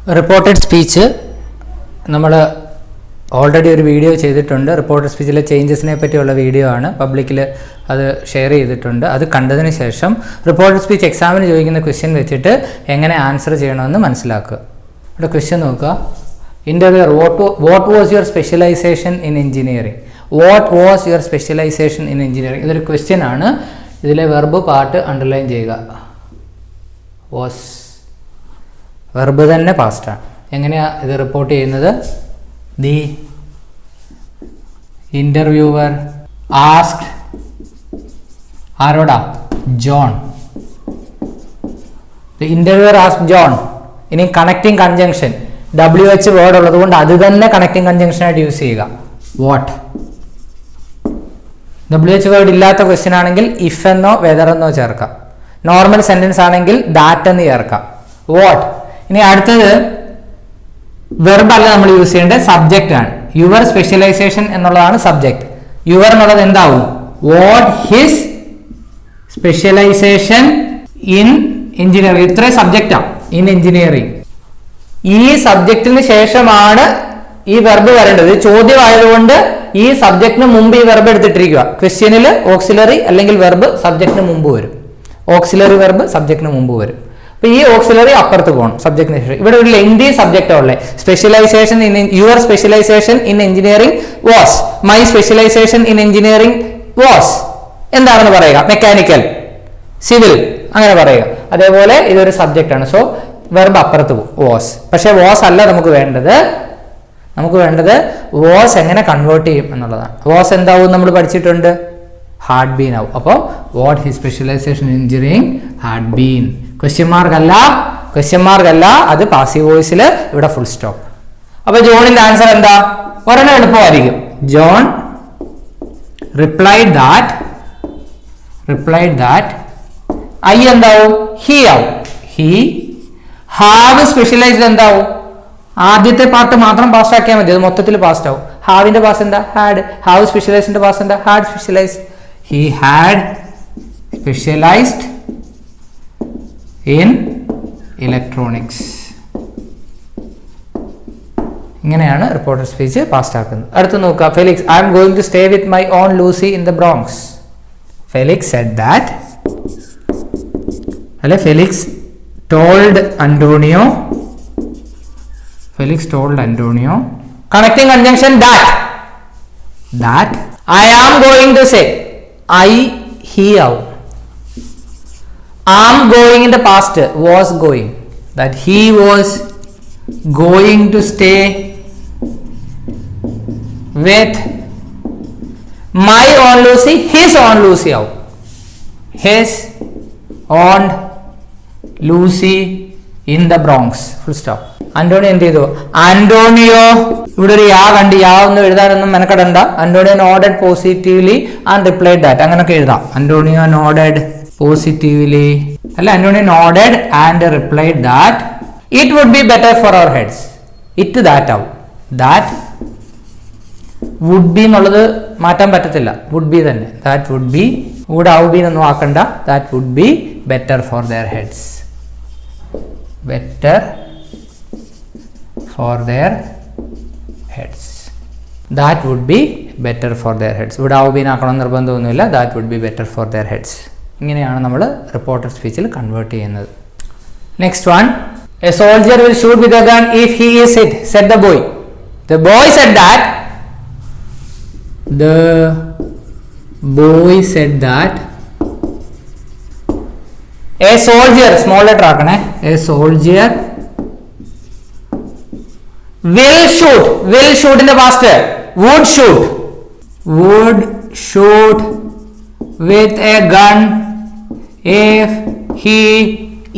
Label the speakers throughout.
Speaker 1: Reported speech നമ്മൾ already ഒരു video ചെയ്തിട്ടുണ്ട്. റിപ്പോർട്ടഡ് സ്പീച്ചിലെ ചേഞ്ചസിനെ പറ്റിയുള്ള വീഡിയോ ആണ്. പബ്ലിക്കിൽ അത് ഷെയർ ചെയ്തിട്ടുണ്ട്. അത് കണ്ടതിന് ശേഷം റിപ്പോർട്ടഡ് സ്പീച്ച് എക്സാമിന് ചോദിക്കുന്ന ക്വസ്റ്റ്യൻ വെച്ചിട്ട് എങ്ങനെ ആൻസർ ചെയ്യണമെന്ന് മനസ്സിലാക്കുക. ഇവിടെ ക്വസ്റ്റ്യൻ നോക്കുക. Interviewer what was your specialisation in engineering? What was your specialisation in engineering? ഇതൊരു ക്വസ്റ്റ്യൻ ആണ്. ഇതിലെ വെർബ് പാർട്ട് അണ്ടർലൈൻ ചെയ്യുക. വാസ് വെർബ് തന്നെ പാസ്റ്റാണ്. എങ്ങനെയാണ് ഇത് റിപ്പോർട്ട് ചെയ്യുന്നത്? ദി ഇൻ്റർവ്യൂവർ ആസ്ക്ഡ് ആരോടാ? John. The interviewer asked John. ഇനി കണക്റ്റിംഗ് കൺജങ്ഷൻ WH വേർഡ് ഉള്ളത് കൊണ്ട് അത് തന്നെ കണക്റ്റിംഗ് കൺജങ്ഷൻ ആയിട്ട് യൂസ് ചെയ്യുക. വാട്ട്. WH വേർഡ് ഇല്ലാത്ത ക്വസ്റ്റ്യൻ ആണെങ്കിൽ ഇഫ് എന്നോ വെദർ എന്നോ ചേർക്കാം. നോർമൽ സെന്റൻസ് ആണെങ്കിൽ ദാറ്റ് എന്ന് ചേർക്കാം. വാട്ട്. ഇനി അടുത്തത് വെർബ് അല്ല നമ്മൾ യൂസ് ചെയ്യേണ്ടത്, സബ്ജക്റ്റ് ആണ്. യുവർ സ്പെഷ്യലൈസേഷൻ എന്നുള്ളതാണ് സബ്ജക്റ്റ്. യുവർ എന്നുള്ളത് എന്താവും? What his specialisation in engineering. ഇത്രയും സബ്ജക്റ്റാണ് ഇൻ എഞ്ചിനീയറിംഗ്. ഈ സബ്ജക്റ്റിന് ശേഷമാണ് ഈ വെർബ് വരേണ്ടത്. ചോദ്യമായതുകൊണ്ട് ഈ സബ്ജക്റ്റിന് മുമ്പ് ഈ വെർബ് എടുത്തിട്ടിരിക്കുക. ക്വസ്റ്റ്യനിൽ ഓക്സിലറി അല്ലെങ്കിൽ വെർബ് സബ്ജക്റ്റിന് മുമ്പ് വരും. ഓക്സിലറി വെർബ് സബ്ജക്റ്റിന് മുമ്പ് വരും. അപ്പൊ ഈ ഓക്സിലറി അപ്പുറത്ത് പോകണം സബ്ജക്റ്റിന് ശേഷം. ഇവിടെ ഒരു ലെങ്തി സബ്ജക്റ്റ് ഉള്ളത്. Specialisation in your specialisation in engineering was. My specialisation in engineering was. എന്താണെന്ന് പറയുക? മെക്കാനിക്കൽ, സിവിൽ, അങ്ങനെ പറയുക. അതേപോലെ ഇതൊരു സബ്ജക്റ്റ് ആണ്. സോ വെർബ് അപ്പുറത്ത് പോകും, വാസ്. പക്ഷെ വാസ് അല്ല നമുക്ക് വേണ്ടത്. നമുക്ക് വേണ്ടത് വാസ് എങ്ങനെ കൺവേർട്ട് ചെയ്യും എന്നുള്ളതാണ്. വാസ് എന്താവും നമ്മൾ പഠിച്ചിട്ടുണ്ട്? ഹാഡ് ബീൻ ആവും. അപ്പോൾ what his specialisation in engineering had been. Question mark അല്ല, ക്വസ്റ്റ്യൻ മാർക്ക് അല്ല, അത് പാസീവ് വോയിസിൽ ഇവിടെ ഫുൾ സ്റ്റോപ്പ്. അപ്പൊ ജോണിന്റെ ആൻസർ എന്താ? ഒരെണ്ണം എളുപ്പമായിരിക്കും. John replied that. ഐ എന്താവും? ഹി ആവും. ഹി. ഹാവ് സ്പെഷ്യലൈസ്ഡ് എന്താവും? ആദ്യത്തെ പാർട്ട് മാത്രം പാസ്റ്റ് ആക്കിയാൽ മതി, അത് മൊത്തത്തിൽ പാസ്റ്റ് ആവും. ഹാവിന്റെ പാസ് എന്താ? ഹാഡ്. ഹാവ് സ്പെഷ്യലൈസ്ഡിന്റെ പാസ് എന്താ? Had specialised. He had specialised in electronics. ഇങ്ങനെയാണ് റിപ്പോർട്ടഡ് സ്പീച്ച് പാസ്റ്റ് ആക്കുന്നത്. അടുത്ത് നോക്കുക. Felix I am going to stay with my aunt Lucy in the Bronx. Felix said that. അല്ലെ, Felix told Antonio. Felix told Antonio. Connecting conjunction that. I am going to say. He out. Am going in the past was going. That he was going to stay with my own Lucy. His own Lucy out. His own Lucy in the Bronx. Full stop. Antonio എന്ത് ചെയ്തു? Antonio ഇവിടെ ഒരു യാ കണ്ട്, യാ ഒന്നും എഴുതാനൊന്നും മെനക്കെടണ്ട. Antonio nodded positively and replied that. അങ്ങനെയൊക്കെ എഴുതാം. ആന്റോണിയോ നോഡഡ് പോസിറ്റീവ്ലി അല്ല, Antonio nodded and replied that it would be better for our heads. It that ആവും. ദാറ്റ് വുഡ് ബി എന്നുള്ളത് മാറ്റാൻ പറ്റത്തില്ല. വുഡ് ബി തന്നെ. That would be. വുഡ് ഔ be എന്നൊന്നും ആക്കണ്ട. That would be better for their heads. Better for their heads. That would be better for their heads. Would have been ആക്കണം നിർബന്ധമൊന്നുമില്ല. That would be better for their heads. ഇങ്ങനെയാണ് നമ്മൾ reported സ്പീച്ചിൽ convert ചെയ്യുന്നത്. Next one. A soldier will shoot with a gun if he is hit, said the boy. The boy said that. The boy said that. A soldier, small letter ആക്കണേ. A soldier will shoot. Will shoot in the past. Would shoot. Would shoot with a gun if he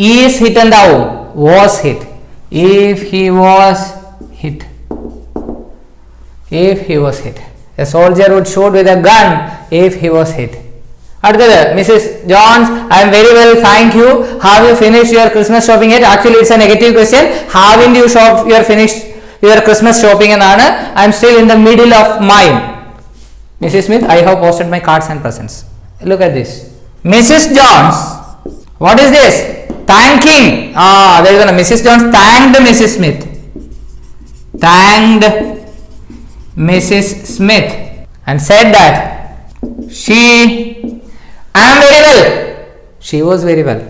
Speaker 1: is hit and down. Was hit. If he was hit. If he was hit. A soldier would shoot with a gun if he was hit. അടുത്തത്. Mrs. Johns, I am very well, thank you. Have you finished your Christmas shopping yet? Actually, it's a negative question. Haven't you finished your Christmas shopping? എന്നാണ്. I am still in the middle of mine. Mrs. Smith, I have posted my cards and presents. Look at this. Mrs. Johns, what is this? Thanking. There is a Mrs. Jones thanked Mrs. Smith. Thanked Mrs. Smith and said that I am very well. She was very well.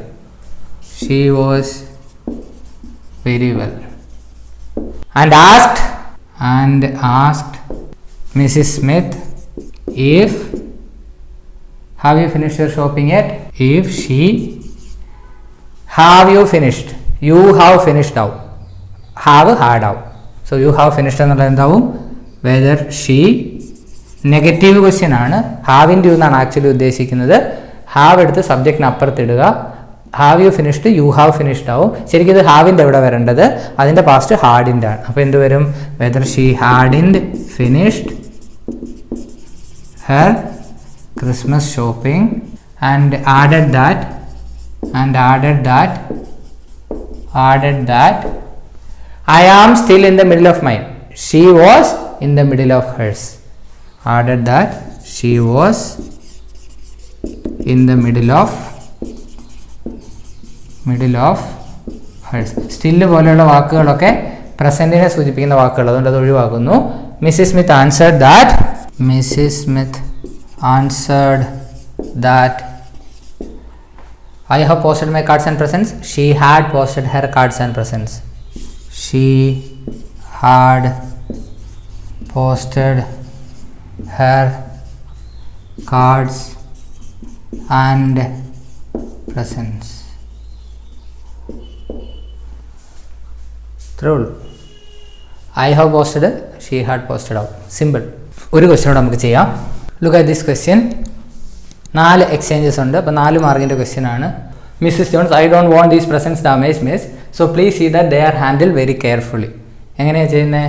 Speaker 1: She was very well. And asked Mrs. Smith if have you finished your shopping yet? If she have you finished? You have finished now. Have had out. So you have finished എന്നുള്ള എന്താവും? Whether she negative question ആണ്. ഹാവിൻ്റെ എന്നാണ് actually ഉദ്ദേശിക്കുന്നത്. Have എടുത്ത് സബ്ജക്റ്റിന് അപ്പുറത്തിടുക. Have you finished, you have finished ആവും. ശരിക്കും ഇത് ഹാവിൻ്റെ എവിടെ വരേണ്ടത്? അതിൻ്റെ പാസ്റ്റ് ഹാഡിൻ്റെ ആണ്. അപ്പോൾ എന്ത് വരും? Whether she hadn't finished her Christmas shopping and added that I am still in the middle of mine. She was in the middle of hers. Added that she was in the middle of hers. Still പോലെയുള്ള വാക്കുകളൊക്കെ പ്രസന്റിനെ സൂചിപ്പിക്കുന്ന വാക്കുകൾ, അതുകൊണ്ട് അത് ഒഴിവാക്കുന്നു. Mrs. Smith answered that I have posted my cards and presents. She had posted her cards and presents. She had posted her cards and presents. True. I have posted, she had posted out. Simple. ഒരു ക്വസ്റ്റ്യനോട് നമുക്ക് ചെയ്യാം. Look at this question. 4 exchanges ഉണ്ട്. അപ്പോൾ 4 മാർക്കിൻ്റെ question ആണ്. Mrs Jones, I don't want these presents damage miss, so please see that they are handle very carefully. എങ്ങനെയാണ് ചെയ്യുന്നത്?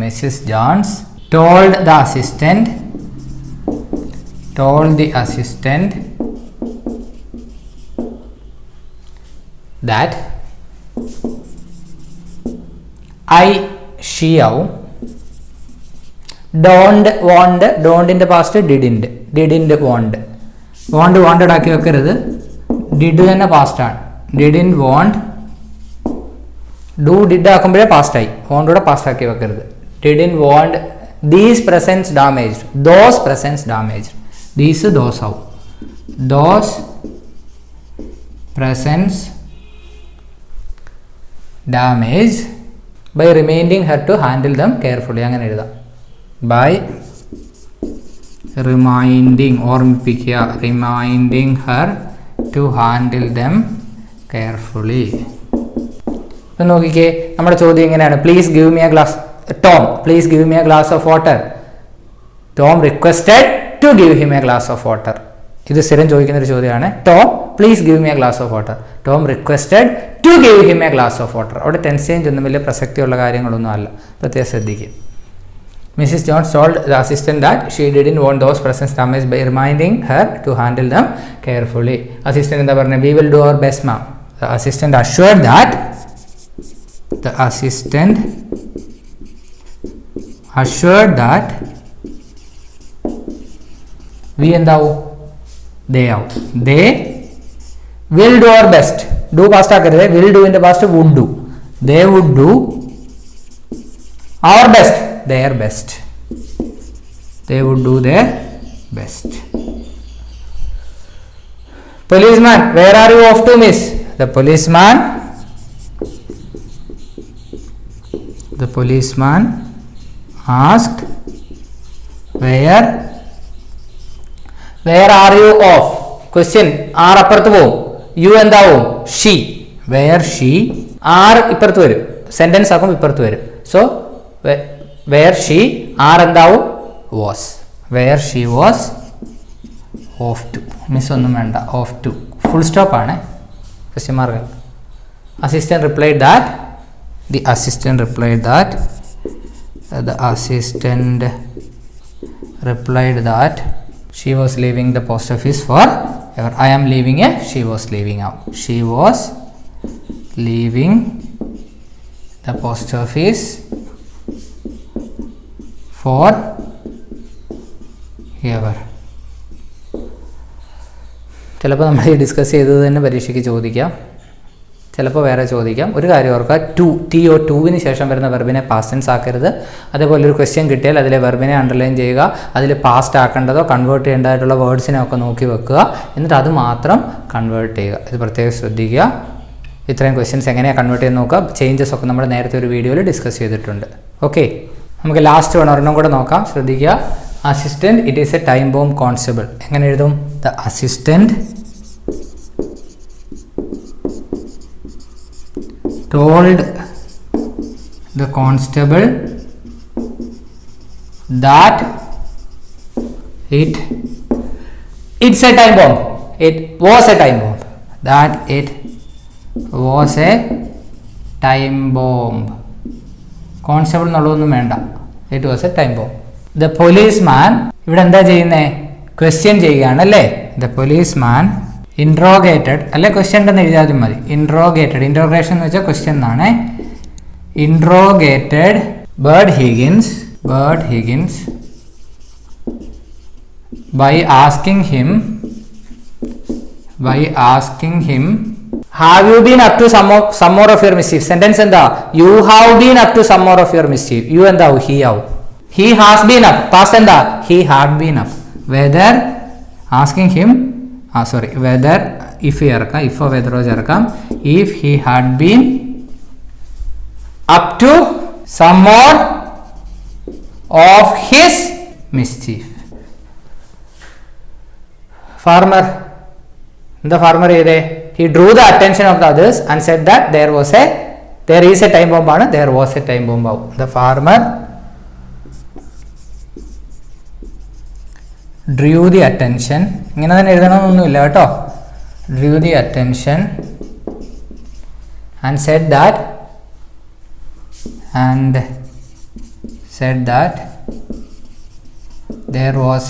Speaker 1: Mrs Jones told the assistant that she ആവും. don't in the past didn't want. wanted ആക്കി വെക്കരുത്. did തന്നെ past ആണ്. didn't want, did ആക്കുമ്പോഴേ past ആയി. want കൂടെ past ആക്കി വെക്കരുത്. didn't want these presents damaged, those presents damaged. those ആവും. those presents damaged by reminding her to handle them carefully. അങ്ങനെ എഴുതാം. by ഓർമ്മിപ്പിക്കുക, reminding her to handle them carefully. ഇപ്പം നോക്കിക്കേ, നമ്മുടെ ചോദ്യം എങ്ങനെയാണ്? Please give me a glass, Tom, please give me a glass of water. Tom requested to give him a glass of water. ഇത് സ്ഥിരം ചോദിക്കുന്ന ഒരു ചോദ്യമാണ്. Tom, please give me a glass of water. Tom requested to give him a glass of water. അവിടെ tense change ഒന്നും വലിയ പ്രസക്തിയുള്ള കാര്യങ്ങളൊന്നും അല്ല, പ്രത്യേകം ശ്രദ്ധിക്കുക. Mrs. Jones told the assistant that she didn't want those presents damaged by reminding her to handle them carefully. Assistant എന്താ പറഞ്ഞത്? We will do our best, ma'am. The assistant assured that we എന്താവും? they ആവും. they will do our best. do past ആക്കരുത്. will do in the past would do. they would do our best, their best. they would do their best. Policeman, where are you off to, miss? The policeman asked, where are you off? Question, are അപ്പുറത്ത് പോവും. you എന്താവും? she. where she, are ഇപ്പുറത്ത് വരും. Sentence ആക്കും ഇപ്പുറത്ത് വരും. so where she, are എന്താവും? was. where she was off to. Miss ഒന്നും വേണ്ട, off to ഫുൾ സ്റ്റോപ്പ് ആണ്. Question mark. The assistant replied that she was leaving the post office for ever. I am leaving a, she was leaving out. She was leaving the post office for ever. ചിലപ്പോൾ നമ്മൾ discuss ചെയ്തത് തന്നെ പരീക്ഷയ്ക്ക് ചോദിക്കാം. ചിലപ്പോൾ വേറെ ചോദിക്കാം. ഒരു കാര്യം ഓർക്കുക, ടു ടിഒ ടൂവിന് ശേഷം വരുന്ന വെർബിനെ പാസ്റ്റ് ടെൻസ് ആക്കരുത്. അതേപോലെ ഒരു ക്വസ്റ്റ്യൻ കിട്ടിയാൽ അതിലെ വെർബിനെ അണ്ടർലൈൻ ചെയ്യുക, അതിൽ പാസ്റ്റ് ആക്കേണ്ടതോ കൺവേർട്ട് ചെയ്യേണ്ടതായിട്ടുള്ള വേർഡ്സിനെ ഒക്കെ നോക്കി വെക്കുക, എന്നിട്ട് അത് മാത്രം കൺവേർട്ട് ചെയ്യുക. ഇത് പ്രത്യേകം ശ്രദ്ധിക്കുക. ഇത്രയും ക്വസ്റ്റ്യൻസ് എങ്ങനെയാണ് കൺവേർട്ട് ചെയ്ത് നോക്കുക. ചേഞ്ചസ് ഒക്കെ നമ്മൾ നേരത്തെ ഒരു വീഡിയോയിൽ ഡിസ്കസ് ചെയ്തിട്ടുണ്ട്. ഓക്കെ, നമുക്ക് ലാസ്റ്റ് ഒരെണ്ണം കൂടെ നോക്കാം. ശ്രദ്ധിക്കുക. Assistant it is A time bomb constable. എങ്ങനെ എഴുതും? The assistant told the constable that it's a time bomb. It was a time bomb. That it was a time bomb. Constable എന്നുള്ളതൊന്നും വേണ്ട. It was a time bomb. The policeman ഇവിടെ എന്താ ചെയ്യുന്നേ? Question ചെയ്യുകയാണ് അല്ലേ? The policeman ഇൻട്രോഗേറ്റഡ് അല്ലെ, question ഉണ്ടെന്ന് എഴുതിയാലും മതി. ഇൻട്രോഗേറ്റഡ്, ഇൻട്രോഗേഷൻ എന്ന് വെച്ചാൽ ക്വസ്റ്റ്യൻ എന്നാണ്. Interrogated Bird Higgins by asking him have you been up to some more of your mischief. Sentence എന്താ? You have been up to some more of your mischief. You എന്താ? He has been up. Past എന്താ? He had been up. Whether asking him whether if ചേർക്കാം, if whether ചേർക്കാം. If he had been up to some more of his mischief. Farmer, the farmer ചെയ്തേ? He drew the attention of the others and said that there is a time bomb ആണ്. There was a time bomb ആവും. The farmer drew the attention. ഇങ്ങനെ തന്നെ എഴുതണമെന്നൊന്നുമില്ല കേട്ടോ. Drew the attention and said that there was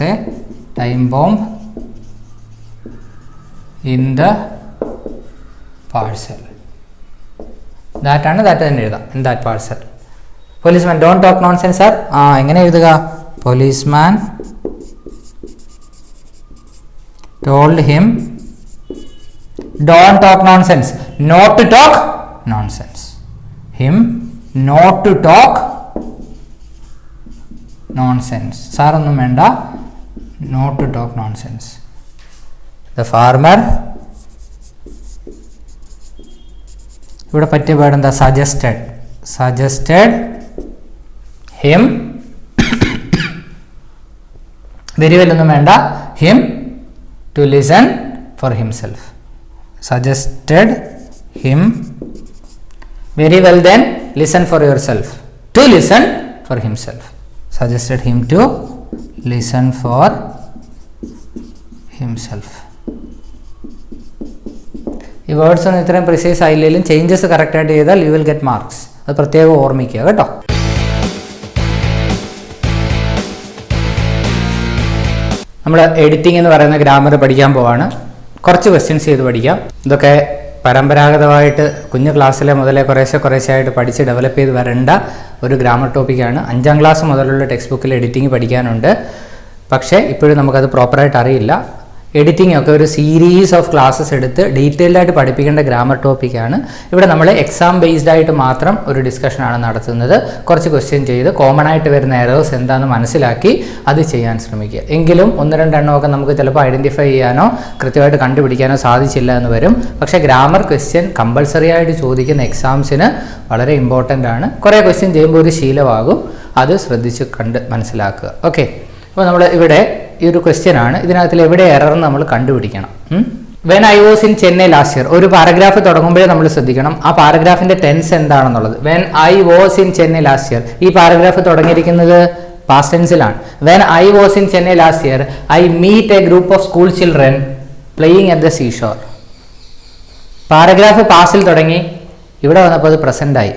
Speaker 1: a time bomb in the parcel. that തന്നെ എഴുതാം. In that parcel. Policeman, don't talk nonsense, sir. എങ്ങനെ എഴുതുക? Policeman told him don't talk nonsense, not to talk nonsense. Him not to talk nonsense. Sir ഒന്നും വേണ്ട, not to talk nonsense. The farmer ഇവിടെ പറ്റിയ word എന്താ? suggested him very well ഒന്നും വേണ്ട, him to listen for himself. Suggested him very well, then listen for yourself. To listen for himself. Suggested him to listen for himself. ഈ words ഒന്നും ഇത്രയും precise ആയില്ലെങ്കിലും changes കറക്റ്റായിട്ട് ചെയ്താൽ you will get marks. അത് പ്രത്യേകം ഓർമ്മിക്കുക കേട്ടോ. നമ്മൾ എഡിറ്റിംഗ് എന്ന് പറയുന്ന ഗ്രാമർ പഠിക്കാൻ പോവാണ്. കുറച്ച് ക്വസ്റ്റ്യൻസ് ചെയ്ത് പഠിക്കാം. ഇതൊക്കെ പരമ്പരാഗതമായിട്ട് കുഞ്ഞു ക്ലാസ്സിലെ മുതലേ കുറേശ്ശെ ആയിട്ട് പഠിച്ച് ഡെവലപ്പ് ചെയ്ത് വരേണ്ട ഒരു ഗ്രാമർ ടോപ്പിക്കാണ്. 5ാം ക്ലാസ് മുതലുള്ള ടെക്സ്റ്റ് ബുക്കിൽ എഡിറ്റിംഗ് പഠിക്കാനുണ്ട്. പക്ഷേ ഇപ്പോഴും നമുക്കത് പ്രോപ്പറായിട്ട് അറിയില്ല. എഡിറ്റിംഗ് ഒക്കെ ഒരു സീരീസ് ഓഫ് ക്ലാസ്സസ് എടുത്ത് ഡീറ്റെയിൽഡ് ആയിട്ട് പഠിപ്പിക്കേണ്ട ഗ്രാമർ ടോപ്പിക്കാണ്. ഇവിടെ നമ്മൾ എക്സാം ബേസ്ഡ് ആയിട്ട് മാത്രം ഒരു ഡിസ്കഷനാണ് നടത്തുന്നത്. കുറച്ച് ക്വസ്റ്റ്യൻ ചെയ്ത് കോമൺ ആയിട്ട് വരുന്ന എറേഴ്സ് എന്താണെന്ന് മനസ്സിലാക്കി അത് ചെയ്യാൻ ശ്രമിക്കുക. എങ്കിലും 1-2 എണ്ണമൊക്കെ നമുക്ക് ചിലപ്പോൾ ഐഡൻറ്റിഫൈ ചെയ്യാനോ കൃത്യമായിട്ട് കണ്ടുപിടിക്കാനോ സാധിച്ചില്ല എന്ന് വരും. പക്ഷേ ഗ്രാമർ ക്വസ്റ്റ്യൻ കമ്പൾസറി ആയിട്ട് ചോദിക്കുന്ന എക്സാംസിന് വളരെ ഇമ്പോർട്ടൻ്റ് ആണ്. കുറേ ക്വസ്റ്റ്യൻ ചെയ്യുമ്പോൾ ഒരു ശീലമാകും. അത് ശ്രദ്ധിച്ച് കണ്ട് മനസ്സിലാക്കുക. ഓക്കെ, അപ്പോൾ നമ്മൾ ഇവിടെ ഈ ഒരു ക്വസ്റ്റ്യൻ ആണ്. ഇതിനകത്തിൽ എവിടെ എറർ നമ്മൾ കണ്ടുപിടിക്കണം. When I was in Chennai last year. ഒരു പാരഗ്രാഫ് തുടങ്ങുമ്പോഴേ നമ്മൾ ശ്രദ്ധിക്കണം ആ പാരഗ്രാഫിന്റെ ടെൻസ് എന്താണെന്നുള്ളത്. When I was in Chennai last year, ഈ പാരഗ്രാഫ് തുടങ്ങിയിരിക്കുന്നത് പാസ്റ്റ് ടെൻസിലാണ്. When I was in Chennai last year I meet a group of school children playing at the seashore. Paragraph പാസ്റ്റിൽ തുടങ്ങി, ഇവിടെ വന്നപ്പോൾ അത് പ്രസന്റ് ആയി.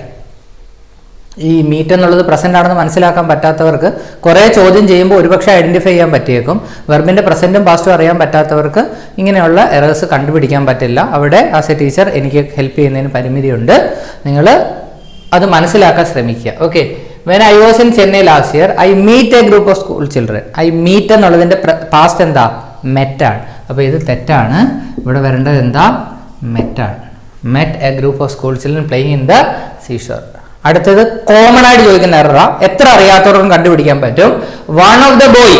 Speaker 1: ഈ മീറ്റ് എന്നുള്ളത് പ്രസന്റ് ആണെന്ന് മനസ്സിലാക്കാൻ പറ്റാത്തവർക്ക് കുറേ ചോദ്യം ചെയ്യുമ്പോൾ ഒരുപക്ഷെ ഐഡന്റിഫൈ ചെയ്യാൻ പറ്റിയേക്കും. വെർബിന്റെ പ്രസന്റും പാസ്റ്റും അറിയാൻ പറ്റാത്തവർക്ക് ഇങ്ങനെയുള്ള എറേഴ്സ് കണ്ടുപിടിക്കാൻ പറ്റില്ല. അവിടെ ആസ് എ ടീച്ചർ എനിക്ക് ഹെൽപ്പ് ചെയ്യുന്നതിന് പരിമിതിയുണ്ട്. നിങ്ങൾ അത് മനസ്സിലാക്കാൻ ശ്രമിക്കുക. Okay, when I was in Chennai last year I meet a group of school children. I meet എന്നുള്ളതിന്റെ പാസ്റ്റ് എന്താ? മെറ്റ് ആണ്. അപ്പോൾ ഇത് തെറ്റാണ്. ഇവിടെ വരേണ്ടത് എന്താ? മെറ്റ് ആണ്. Met a group of school children playing in the seashore. അടുത്തത് കോമൺ ആയിട്ട് ചോദിക്കുന്ന എററാ, എത്ര അറിയാത്തവർക്കും കണ്ടുപിടിക്കാൻ പറ്റും. വൺ ഓഫ് ദ ബോയ്,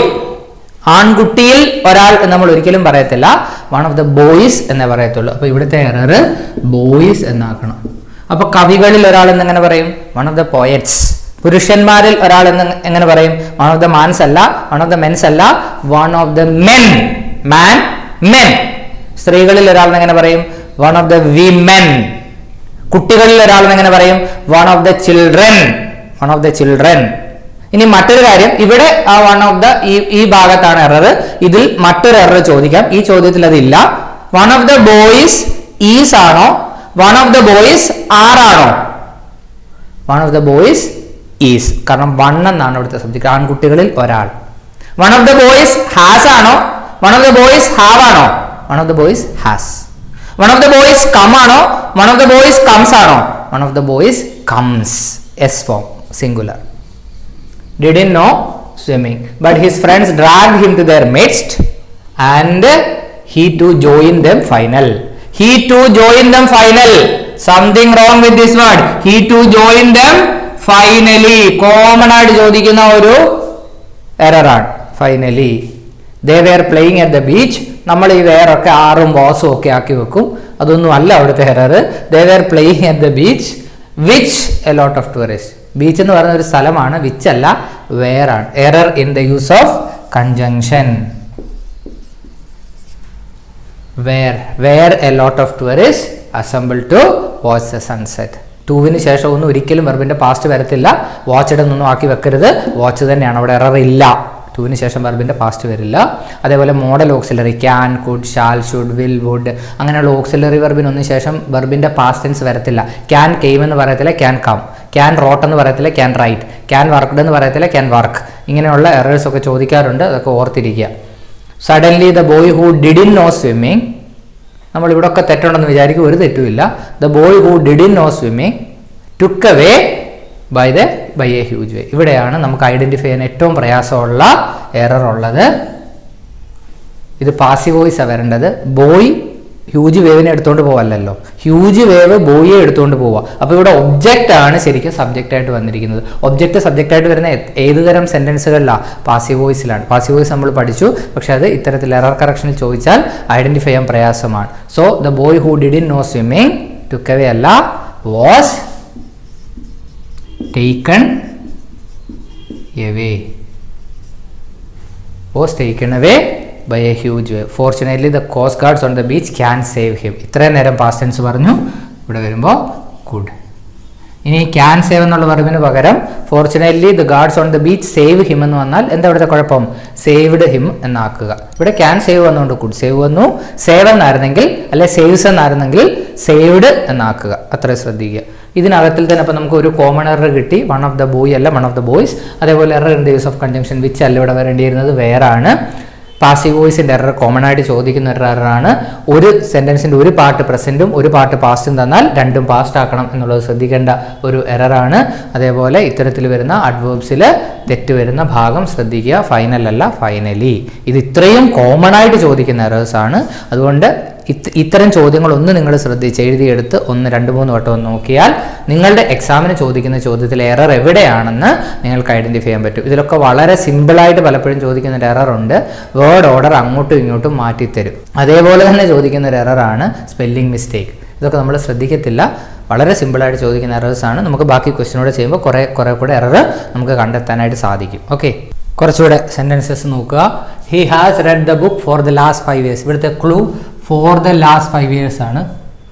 Speaker 1: ആൺകുട്ടിയിൽ ഒരാൾ നമ്മൾ ഒരിക്കലും പറയത്തില്ല, വൺ ഓഫ് ദ ബോയ്സ് എന്നേ പറയത്തുള്ളൂ. അപ്പൊ ഇവിടുത്തെ എറർ ബോയ്സ് എന്നാക്കണം. അപ്പൊ കവികളിൽ ഒരാൾ എന്നെങ്ങനെ പറയും? One of the poets. പുരുഷന്മാരിൽ ഒരാൾ എന്ന് എങ്ങനെ പറയും? വൺ ഓഫ് ദ മാൻസ് അല്ല, വൺ ഓഫ് ദ മെൻസ് അല്ല, one of the men. Man, men. സ്ത്രീകളിൽ ഒരാൾ എങ്ങനെ പറയും? One of the women. കുട്ടികളിൽ ഒരാൾ എങ്ങനെ പറയും? One of the children. One of the children. ഇനി മറ്റൊരു കാര്യം, ഇവിടെ ആ വൺ ഓഫ് ദ ഈ ഭാഗത്താണ് എറർ. ഇതിൽ മറ്റൊരു എറർ ചോദിക്കാം. ഈ ചോദ്യത്തിൽ അതില്ല. One of the boys is ആണോ, വൺ ഓഫ് ദ ബോയ്സ് ആറാണോ? One of the boys is. കാരണം വൺ എന്നാണ് ഇവിടുത്തെ സബ്ജക്ട്. ആൺകുട്ടികളിൽ ഒരാൾ. One of the boys has ആണോ, one of the boys have ആണോ? One of the boys has. One of the boys come ആണോ, one of the boys comes ആണോ? One of the boys comes. S form, singular. Didn't know swimming, but his friends dragged him to their midst and he too joined them final. He too joined them final. Something wrong with this word. He too joined them finally. Common ആയിട്ട് ചോദിക്കുന്ന ഒരു error ആണ് finally. They were playing at the beach. നമ്മൾ ഈ വേറൊക്കെ ആറും ബോസും ഒക്കെ ആക്കി വെക്കും. അതൊന്നും അല്ല അവിടുത്തെ error. They were playing at the beach which a lot of tourists. Beach എന്ന് പറയുന്ന ഒരു സ്ഥലമാണ്, വിച്ച് അല്ല, വേർ ആണ്. Error in the use of conjunction. Where a lot of tourist assemble to watch the sunset. ടൂവിന് ശേഷം ഒന്നും ഒരിക്കലും വെർബിന്റെ പാസ്റ്റ് വരത്തില്ല. വാച്ച്ഡ് എന്നൊന്നും ആക്കി വെക്കരുത്. വാച്ച് തന്നെയാണ്, അവിടെ എറർ ഇല്ല. ടൂവിന് ശേഷം വെർബിന്റെ പാസ്റ്റ് വരില്ല. അതേപോലെ modal auxiliary can, could, shall, should, will, would അങ്ങനെയുള്ള ഓക്സിലറി വെർബിനൊന്നും ശേഷം വെർബിന്റെ പാസ്റ്റ് ടെൻസ് വരത്തില്ല. ക്യാൻ കെയിം എന്ന് പറയത്തില്ല, ക്യാൻ കം. ക്യാൻ റോട്ട് എന്ന് പറയത്തില്ല, ക്യാൻ റൈറ്റ്. ക്യാൻ വർക്ക്ഡ് എന്ന് പറയത്തില്ല, ക്യാൻ വർക്ക്. ഇങ്ങനെയുള്ള എറേഴ്സ് ഒക്കെ ചോദിക്കാറുണ്ട്, അതൊക്കെ ഓർത്തിരിക്കുക. Suddenly the boy who didn't know swimming. നമ്മൾ ഇവിടെ ഒക്കെ തെറ്റുണ്ടെന്ന് വിചാരിക്കും, ഒരു തെറ്റുമില്ല. The boy who didn't know swimming took away by a huge wave. ഇവിടെയാണ് നമുക്ക് ഐഡന്റിഫൈ ചെയ്യാൻ ഏറ്റവും പ്രയാസമുള്ള എറർ ഉള്ളത്. ഇത് പാസീവ് വോയിസ് ആണ് വരേണ്ടത്. ബോയ് ഹ്യൂജ് വേവിനെ എടുത്തുകൊണ്ട് പോവല്ലോ, ഹ്യൂജ് വേവ് ബോയെ എടുത്തുകൊണ്ട് പോവുക. അപ്പോൾ ഇവിടെ ഒബ്ജക്റ്റ് ആണ് ശരിക്കും സബ്ജക്റ്റ് ആയിട്ട് വന്നിരിക്കുന്നത്. ഒബ്ജക്റ്റ് സബ്ജക്റ്റ് ആയിട്ട് വരുന്ന ഏത് തരം സെന്റൻസുകളിലാണ്? പാസീവ് വോയിസിലാണ്. പാസീവ് വോയിസ് നമ്മൾ പഠിച്ചു, പക്ഷെ അത് ഇത്തരത്തിൽ എറർ കറക്ഷനിൽ ചോദിച്ചാൽ ഐഡന്റിഫൈ ചെയ്യാൻ പ്രയാസമാണ്. So the boy who didn't know swimming took away അല്ല, was taken away. Was taken away by a huge wave. Fortunately the coast guards on the beach can save him. ഇത്രയും നേരം past tense പറഞ്ഞു, ഇവിടെ വരുമ്പോൾ could. ഇനി can save എന്നുള്ള വെർബിന് പകരം fortunately the guards on the beach save him എന്ന് വന്നാൽ എന്താ ഇവിടുത്തെ കുഴപ്പം? സേവ്ഡ് ഹിം എന്നാക്കുക. ഇവിടെ ക്യാൻ സേവ് വന്നുകൊണ്ട് കുഡ് സേവ് വന്നു. സേവ് എന്നായിരുന്നെങ്കിൽ അല്ലെ സേവ്സ് എന്നായിരുന്നെങ്കിൽ സേവ്ഡ് എന്നാക്കുക. അത്ര ശ്രദ്ധിക്കുക. ഇതിനകത്തിൽ തന്നെ അപ്പം നമുക്ക് ഒരു കോമൺ എറർ കിട്ടി. വൺ ഓഫ് ദ ബോയ് അല്ല, വൺ ഓഫ് ദ ബോയ്സ്. അതേപോലെ error in the use of conjunction which അല്ല ഇവിടെ വരേണ്ടിയിരുന്നത്, വേറാണ്. പാസീവ് വോയിസിന്റെ എറർ കോമൺ ആയിട്ട് ചോദിക്കുന്ന ഒരു എററാണ്. ഒരു സെന്റൻസിന്റെ ഒരു പാർട്ട് പ്രസന്റും ഒരു പാർട്ട് പാസ്റ്റും തന്നാൽ രണ്ടും പാസ്റ്റ് ആക്കണം എന്നുള്ളത് ശ്രദ്ധിക്കേണ്ട ഒരു എററാണ്. അതേപോലെ ഇത്തരത്തിൽ വരുന്ന അഡ്വേർബ്സിൽ തെറ്റ് വരുന്ന ഭാഗം ശ്രദ്ധിക്കുക. ഫൈനൽ അല്ല, ഫൈനലി. ഇത് ഇത്രയും കോമൺ ആയിട്ട് ചോദിക്കുന്ന എറേഴ്സ് ആണ്. അതുകൊണ്ട് ഇത്തരം ചോദ്യങ്ങളൊന്ന് നിങ്ങൾ ശ്രദ്ധിച്ച് എഴുതിയെടുത്ത് 1, 2, 3 വട്ടം ഒന്ന് നോക്കിയാൽ നിങ്ങളുടെ എക്സാമിന് ചോദിക്കുന്ന ചോദ്യത്തിൽ എറർ എവിടെയാണെന്ന് നിങ്ങൾക്ക് ഐഡന്റിഫൈ ചെയ്യാൻ പറ്റും. ഇതിലൊക്കെ വളരെ സിമ്പിളായിട്ട് പലപ്പോഴും ചോദിക്കുന്ന ഒരു എറർ ഉണ്ട്. വേർഡ് ഓർഡർ അങ്ങോട്ടും ഇങ്ങോട്ടും മാറ്റിത്തരും. അതേപോലെ തന്നെ ചോദിക്കുന്ന ഒരു എററാണ് സ്പെല്ലിംഗ് മിസ്റ്റേക്ക്. ഇതൊക്കെ നമ്മൾ ശ്രദ്ധിക്കത്തില്ല. വളരെ സിമ്പിളായിട്ട് ചോദിക്കുന്ന എറേഴ്സ് ആണ്. നമുക്ക് ബാക്കി ക്വസ്റ്റ്യനോട് ചെയ്യുമ്പോൾ കുറേ കൂടെ എറർ നമുക്ക് കണ്ടെത്താനായിട്ട് സാധിക്കും. ഓക്കെ, കുറച്ചുകൂടെ സെന്റൻസസ് നോക്കുക. He has red the book for the last 5 years. ഇവിടുത്തെ clue for the last 5 years ആണ്.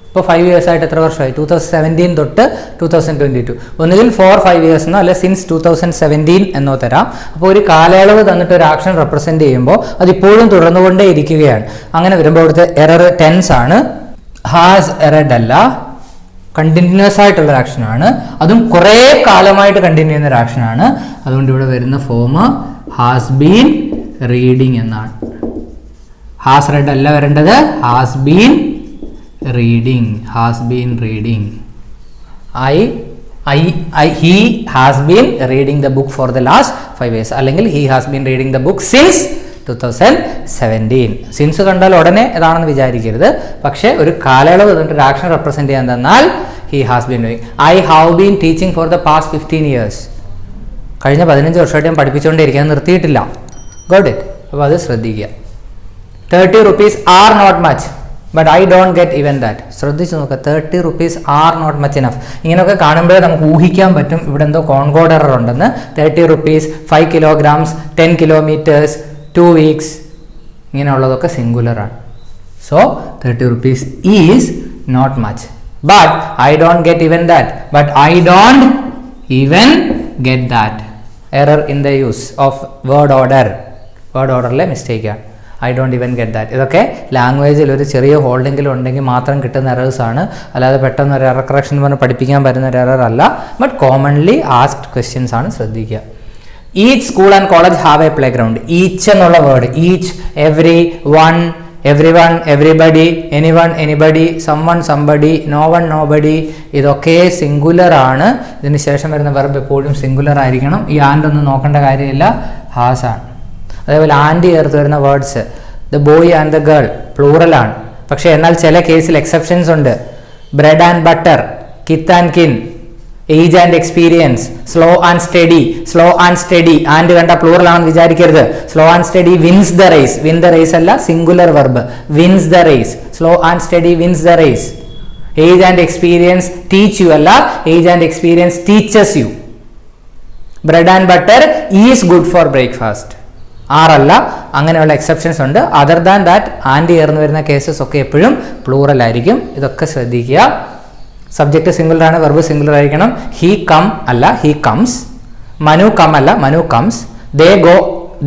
Speaker 1: ഇപ്പോൾ 5 years ആയിട്ട് എത്ര വർഷമായി? 2017 തൊട്ട് 2022. ഒന്നുകിൽ 4-5 years എന്നോ അല്ലെ സിൻസ് 2017 എന്നോ തരാം. അപ്പോൾ ഒരു കാലയളവ് തന്നിട്ട് ഒരു ആക്ഷൻ റെപ്രസെന്റ് ചെയ്യുമ്പോൾ അതിപ്പോഴും തുടർന്നുകൊണ്ടേ ഇരിക്കുകയാണ്. അങ്ങനെ വരുമ്പോൾ ഇവിടുത്തെ എറർ ടെൻസ് ആണ്. ഹാസ് റെഡ് അല്ല, കണ്ടിന്യൂസ് ആയിട്ടുള്ള ഒരു ആക്ഷനാണ്. അതും കുറേ കാലമായിട്ട് കണ്ടിന്യൂ ചെയ്യുന്ന ഒരു ആക്ഷനാണ്. അതുകൊണ്ട് ഇവിടെ വരുന്ന ഫോം ഹാസ് ബീൻ റീഡിങ് എന്നാണ്. ഹാസ് റെഡ് അല്ല വരേണ്ടത്, has been reading. Has been reading. He has been reading the book for the last 5 years അല്ലെങ്കിൽ he has been reading the book since 2017. Since കണ്ടാൽ ഉടനെ ഏതാണെന്ന് വിചാരിക്കരുത്. പക്ഷേ ഒരു കാലയളവ് തന്നിട്ട് ഒരു ആക്ഷൻ റെപ്രസെന്റ് ചെയ്യാൻ തന്നാൽ he has been doing. I have been teaching for the past 15 years. കഴിഞ്ഞ 15 വർഷമായിട്ട് ഞാൻ പഠിപ്പിച്ചുകൊണ്ടിരിക്കാൻ നിർത്തിയിട്ടില്ല. Got it? അപ്പോൾ അത് ശ്രദ്ധിക്കുക. 30 rupees are not much, but I don't get even that. ശ്രദ്ധിച്ച് നോക്കുക, 30 rupees are not much enough. ഇങ്ങനെയൊക്കെ കാണുമ്പോഴേ നമുക്ക് ഊഹിക്കാൻ പറ്റും ഇവിടെ എന്തോ കോൺകോഡ് എറർ ഉണ്ടെന്ന്. 30 rupees, 5 kilograms, 10 kilometers, 2 weeks, ഇങ്ങനെയുള്ളതൊക്കെ singular ആണ്. So 30 rupees is not much, but I don't get even that. But I don't even get that. Error in the use of word order. Word orderലെ mistake ആണ്. I don't even get that. ഇതൊക്കെ ലാംഗ്വേജിൽ ഒരു ചെറിയ ഹോൾഡിംഗിൽ ഉണ്ടെങ്കിൽ മാത്രം കിട്ടുന്ന errors ആണ്. അല്ലാതെ പെട്ടെന്ന് ഒരു എറർ കറക്ഷൻ പറഞ്ഞ് പഠിപ്പിക്കാൻ പറ്റുന്ന ഒരു എറർ അല്ല. ബട്ട് കോമൺലി ആസ്ക്ഡ് ക്വസ്റ്റ്യൻസ് ആണ്, ശ്രദ്ധിക്കുക. Each school and college have a play ground. Each എന്നുള്ള word, each, every, one, everyone, everybody, anyone, anybody, someone, somebody, no one, nobody, ഇതൊക്കെ സിംഗുലർ ആണ്. ഇതിന് ശേഷം വരുന്ന വെർബ് എപ്പോഴും സിംഗുലർ ആയിരിക്കണം. ഈ ആൻഡ് ഒന്നും നോക്കേണ്ട കാര്യമില്ല, ഹാസ് ആണ്. അതേപോലെ ആൻഡ് ചേർത്ത് വരുന്ന words, the boy and the girl plural ആണ്. പക്ഷേ എന്നാൽ ചില കേസിൽ എക്സെപ്ഷൻസ് ഉണ്ട്. Bread and butter, kith and kin, age and experience, slow and steady. Slow and steady and കണ്ട പ്ലൂറൽ ആണെന്ന് വിചാരിക്കരുത്. Slow and steady wins the race. Win the race അല്ല, singular verb, wins the race. Slow and steady wins the race. Age and experience teach you അല്ല, age and experience teaches U. Bread and butter is good for breakfast, ആറല്ല. അങ്ങനെയുള്ള exceptions ഉണ്ട്. Other than that and ചേർന്ന് വരുന്ന cases ഒക്കെ എപ്പോഴും plural ആയിരിക്കും. ഇതൊക്കെ ശ്രദ്ധിക്കുക. സബ്ജക്റ്റ് സിംഗുലർ ആണ്, വെർബ് സിംഗുലർ ആയിരിക്കണം. ഹി കം അല്ല, ഹി കംസ്. മനു കം അല്ല, Manu comes. They go,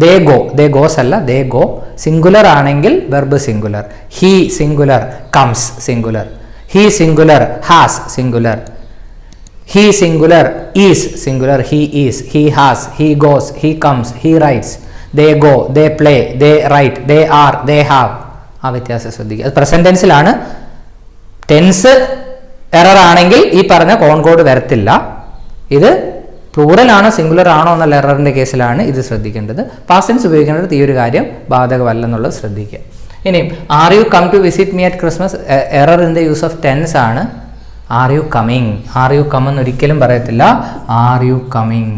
Speaker 1: they go, they goes അല്ല, ദേ ഗോ. സിംഗുലർ ആണെങ്കിൽ verb singular. He singular, comes singular. He singular, has singular. He singular, is singular. He is, he has, he goes, he comes, he writes. They go, they play, they write, they are, they have. ആ വ്യത്യാസം ശ്രദ്ധിക്കുക. അത് present ടെൻസിലാണ്. Tense error ആണെങ്കിൽ ഈ പറഞ്ഞ concord വരത്തില്ല. ഇത് plural ആണോ സിംഗുലർ ആണോ എന്നുള്ള എററിന്റെ കേസിലാണ് ഇത് ശ്രദ്ധിക്കേണ്ടത്. പാസ്റ്റ് ടെൻസ് ഉപയോഗിക്കേണ്ടത് ഈ ഒരു കാര്യം ബാധകമല്ലെന്നുള്ളത് ശ്രദ്ധിക്കുക. ഇനി are you come to visit me at Christmas, error in the use of tense ആണ്. Are you coming, are you come എന്ന് ഒരിക്കലും പറയത്തില്ല. ആർ യു കമ്മിങ്,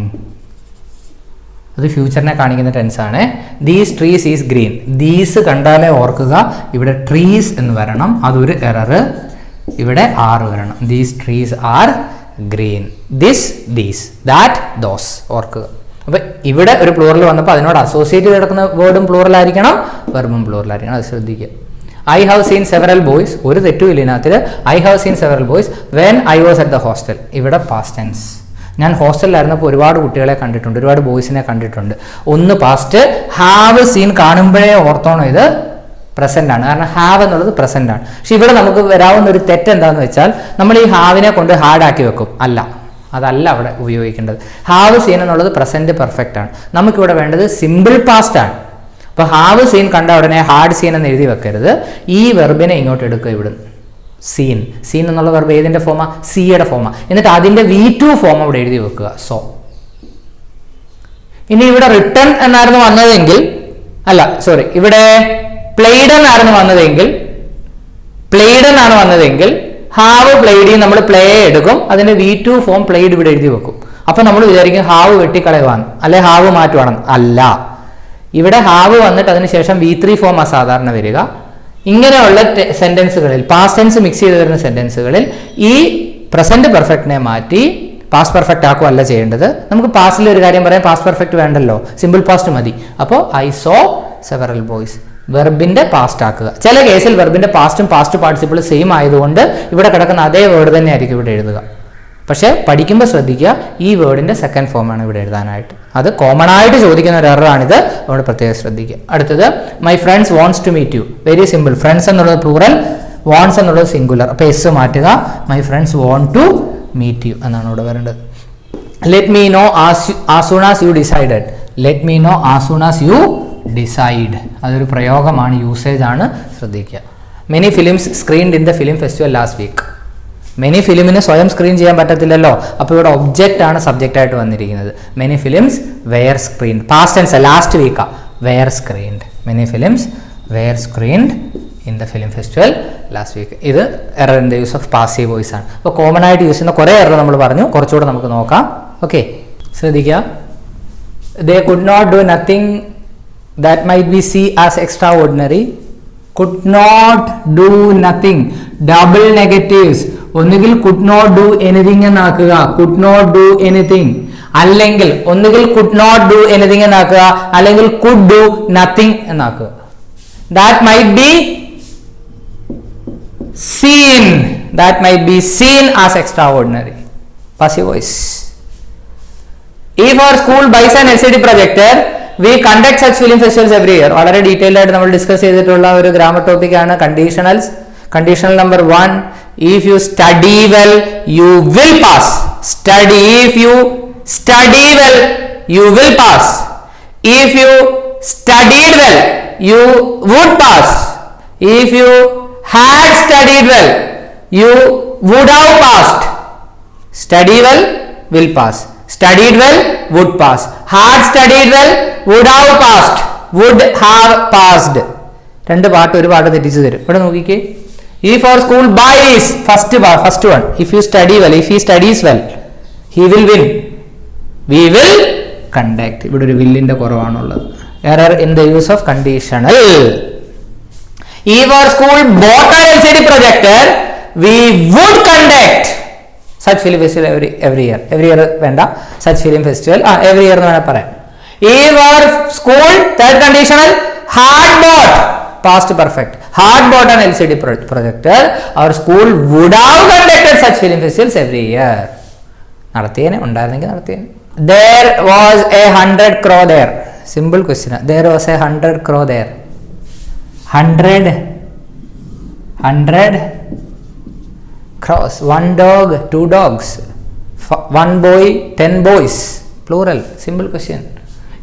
Speaker 1: അത് ഫ്യൂച്ചറിനെ കാണിക്കുന്ന ടെൻസ് ആണ്. These trees is green. These കണ്ടാലേ ഓർക്കുക ഇവിടെ ട്രീസ് എന്ന് വരണം, അതൊരു എറർ. ഇവിടെ ആർ വരണം. These trees are green. This, these, that, those ഓർക്കുക. അപ്പൊ ഇവിടെ ഒരു പ്ലൂറൽ വന്നപ്പോൾ അതിനോട് അസോസിയേറ്റ് ചെയ്ത് കിടക്കുന്ന വേർഡും പ്ലൂറൽ ആയിരിക്കണം, വെർബും പ്ലൂറൽ ആയിരിക്കണം. അത് ശ്രദ്ധിക്കുക. I have seen several boys, ഒരു തെറ്റുമില്ല ഇതിനകത്ത്. I have seen several boys when I was at the hostel. ഇവിടെ പാസ്റ്റ് ടെൻസ്. ഞാൻ ഹോസ്റ്റലിലായിരുന്നപ്പോൾ ഒരുപാട് കുട്ടികളെ കണ്ടിട്ടുണ്ട്, ഒരുപാട് ബോയ്സിനെ കണ്ടിട്ടുണ്ട്. ഒന്ന് പാസ്റ്റ്. ഹാവ് സീൻ കാണുമ്പോഴേ ഓർത്തോണം ഇത് പ്രസന്റ് ആണ്, കാരണം ഹാവ് എന്നുള്ളത് പ്രസന്റ് ആണ്. പക്ഷെ ഇവിടെ നമുക്ക് വരാവുന്ന ഒരു തെറ്റ് എന്താണെന്ന് വെച്ചാൽ നമ്മൾ ഈ ഹാവിനെ കൊണ്ട് ഹാർഡ് ആക്കി വെക്കും. അല്ല, അതല്ല അവിടെ ഉപയോഗിക്കേണ്ടത്. ഹാവ് സീൻ എന്നുള്ളത് പ്രസന്റ് പെർഫെക്റ്റ് ആണ്. നമുക്കിവിടെ വേണ്ടത് സിമ്പിൾ പാസ്റ്റ് ആണ്. അപ്പൊ ഹാവ് സീൻ കണ്ട ഉടനെ ഹാർഡ് സീൻ എന്ന് എഴുതി വെക്കരുത്. ഈ വെർബിനെ ഇങ്ങോട്ട് എടുക്കുക. ഇവിടുന്ന് സീൻ, സീൻ എന്നുള്ള വെർബ് ഏതിന്റെ ഫോമാ? സിയുടെ ഫോമാ. എന്നിട്ട് അതിന്റെ V2 ഫോം അവിടെ എഴുതി വെക്കുക. സോ ഇനി ഇവിടെ റിട്ടേൺ എന്നായിരുന്നു വന്നതെങ്കിൽ, അല്ല സോറി, ഇവിടെ പ്ലേഡ് എന്നായിരുന്നു വന്നതെങ്കിൽ, പ്ലേഡ് എന്നാണ് വന്നതെങ്കിൽ ഹാവ് പ്ലേഡ് നമ്മൾ പ്ലേ എടുക്കും. അതിന്റെ V2 ഫോം പ്ലേഡ് ഇവിടെ എഴുതി വെക്കും. അപ്പൊ നമ്മൾ വിചാരിക്കും ഹാവ് വെട്ടിക്കളയുവാണ്, അല്ലെ ഹാവ് മാറ്റുവാണ്. അല്ല, ഇവിടെ ഹാവ് വന്നിട്ട് അതിനുശേഷം V3 ഫോമാ സാധാരണ വരിക. ഇങ്ങനെയുള്ള സെന്റൻസുകളിൽ, പാസ്റ്റ് ടെൻസ് മിക്സ് ചെയ്ത് വരുന്ന സെന്റൻസുകളിൽ ഈ പ്രസന്റ് പെർഫെക്റ്റിനെ മാറ്റി പാസ്റ്റ് പെർഫെക്റ്റ് ആക്കുകയല്ല ചെയ്യേണ്ടത്. നമുക്ക് പാസ്റ്റിൽ ഒരു കാര്യം പറയാം, പാസ്റ്റ് പെർഫെക്റ്റ് വേണ്ടല്ലോ, സിമ്പിൾ പാസ്റ്റ് മതി. അപ്പോൾ ഐ സോ സെവറൽ ബോയ്സ്, വെർബിന്റെ പാസ്റ്റ് ആക്കുക. ചില കേസിൽ വെർബിന്റെ പാസ്റ്റും പാസ്റ്റ് പാർട്ടിസിപ്പിൾ സെയിം ആയതുകൊണ്ട് ഇവിടെ കിടക്കുന്ന അതേ വേർഡ് തന്നെ ആയിരിക്കും ഇവിടെ എഴുതുക. പക്ഷെ പഠിക്കുമ്പോൾ ശ്രദ്ധിക്കുക, ഈ വേർഡിന്റെ സെക്കൻഡ് ഫോമാണ് ഇവിടെ എഴുതാനായിട്ട്. അത് കോമൺ ആയിട്ട് ചോദിക്കുന്ന ഒരു എററാണിത്, അതുകൊണ്ട് പ്രത്യേകം ശ്രദ്ധിക്കുക. അടുത്തത് my friends wants to meet you. Very simple. Friends എന്നുള്ളത് പ്ലൂറൽ, വാണ്ട്സ് എന്നുള്ളത് സിംഗുലർ. അപ്പോൾ എസ് മാറ്റുക. My friends want to meet you എന്നാണ് ഇവിടെ വരേണ്ടത്. Let me know as soon as you decided. Let me know as soon as you decide. അതൊരു പ്രയോഗമാണ്, usage ആണ്, ശ്രദ്ധിക്കുക. Many films screened in the film festival last week. Many ഫിലിമിന് സ്വയം screen ചെയ്യാൻ പറ്റത്തില്ലല്ലോ. അപ്പോൾ ഇവിടെ ഒബ്ജക്റ്റ് ആണ് സബ്ജക്റ്റ് ആയിട്ട് വന്നിരിക്കുന്നത്. Many films were screened. Past tense last വീക്കാ, were screened. Many films were screened in the film festival last week. ഇത് error in the use of passive voice ആണ്. അപ്പോൾ കോമൺ ആയിട്ട് യൂസ് ചെയ്യുന്ന കുറേ എറർ നമ്മൾ പറഞ്ഞു, കുറച്ചുകൂടെ നമുക്ക് നോക്കാം. ഓക്കെ, ശ്രദ്ധിക്കുക. They could not do nothing that might be seen as extraordinary. Could not do nothing. Double negatives. ഒന്നുകിൽ could not do anything എന്നാക്കുക, could not do anything. അല്ലെങ്കിൽ ഒന്നുകിൽ could not do anything എന്നാക്കുക, അല്ലെങ്കിൽ could do nothing എന്നാക്കുക. That might be seen. That might be seen as extraordinary. Passive voice. If our school buys an LCD projector, we conduct such film festivals every year. വളരെ detailed ആയിട്ട് നമ്മൾ discuss ചെയ്തിട്ടുള്ള ഒരു grammar topic ആണ് conditionals. Conditional number 1, if you study well you will pass. If you study well you will pass. If you studied well you would pass. If you had studied well you would have passed. Study well will pass. Studied well would pass. Had studied well would have passed. Would have passed. രണ്ട് പാട്ട് ഒരു പാട്ട് തെറ്റിച്ചു തരും. ഇവിടെ നോക്കിക്കേ. If our school buys, first one, if you study well, if he studies well, he will win. We will conduct. ഇവിടെ ഒരു വില്ലിന്റെ കുറവാണുള്ളത്. Error in the use of conditional. If our school bought an LCD projector, we would conduct such film festival every year. Every year വേണ്ട, such film festival every year എന്ന് വേണം പറയാം. If our school, third conditional, had bought, past perfect, had bought an LCD projector, our school would have conducted such film festivals every year. നടത്തിയേനെ, ഉണ്ടായിരുന്നെങ്കിൽ നടത്തിയേനെ. There was a 100 crore there. Simple question. There was a 100 crore there. 100 cross. 1 dog, 2 dogs. 1 boy, 10 boys. Plural. Simple question.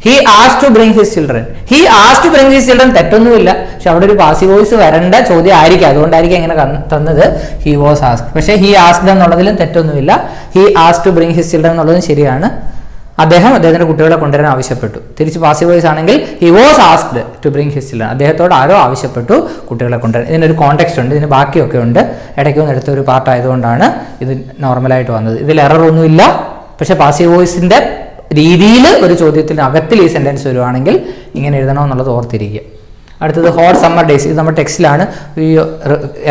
Speaker 1: He asked to bring his children. He asked to bring his children. തെറ്റൊന്നുമില്ല, പക്ഷെ അവിടെ ഒരു passive voice വരേണ്ട ചോദ്യം ആയിരിക്കും, അതുകൊണ്ടായിരിക്കും എങ്ങനെ തന്നത്. He was asked. പക്ഷേ he asked എന്നുള്ളതിലും തെറ്റൊന്നുമില്ല. He asked to bring his children എന്നുള്ളതും ശരിയാണ്. അദ്ദേഹത്തിന്റെ കുട്ടികളെ കൊണ്ടുവരാൻ ആവശ്യപ്പെട്ടു. തിരിച്ച് പാസീവ് വോയിസ് ആണെങ്കിൽ he was asked to bring his children. അദ്ദേഹത്തോട് ആരോ ആവശ്യപ്പെട്ടു കുട്ടികളെ കൊണ്ടുവരാൻ. ഇതിനൊരു കോണ്ടെക്സ്റ്റ് ഉണ്ട്, ഇതിന് ബാക്കിയൊക്കെ ഉണ്ട്. ഇടയ്ക്കൊന്നും എടുത്ത ഒരു പാർട്ട് ആയതുകൊണ്ടാണ് ഇത് നോർമലായിട്ട് വന്നത്. ഇതിൽ എറർ ഒന്നുമില്ല, പക്ഷെ പാസീവ് വോയിസിന്റെ രീതിയിൽ ഒരു ചോദ്യത്തിന് അകത്തിൽ ഈ സെന്റൻസ് വരുവാണെങ്കിൽ ഇങ്ങനെ എഴുതണമെന്നുള്ളത് ഓർത്തിരിക്കുക. അടുത്തത് ഹോട്ട് സമ്മർ ഡേയ്സ്. ഇത് നമ്മുടെ ടെക്സ്റ്റിലാണ്. ഈ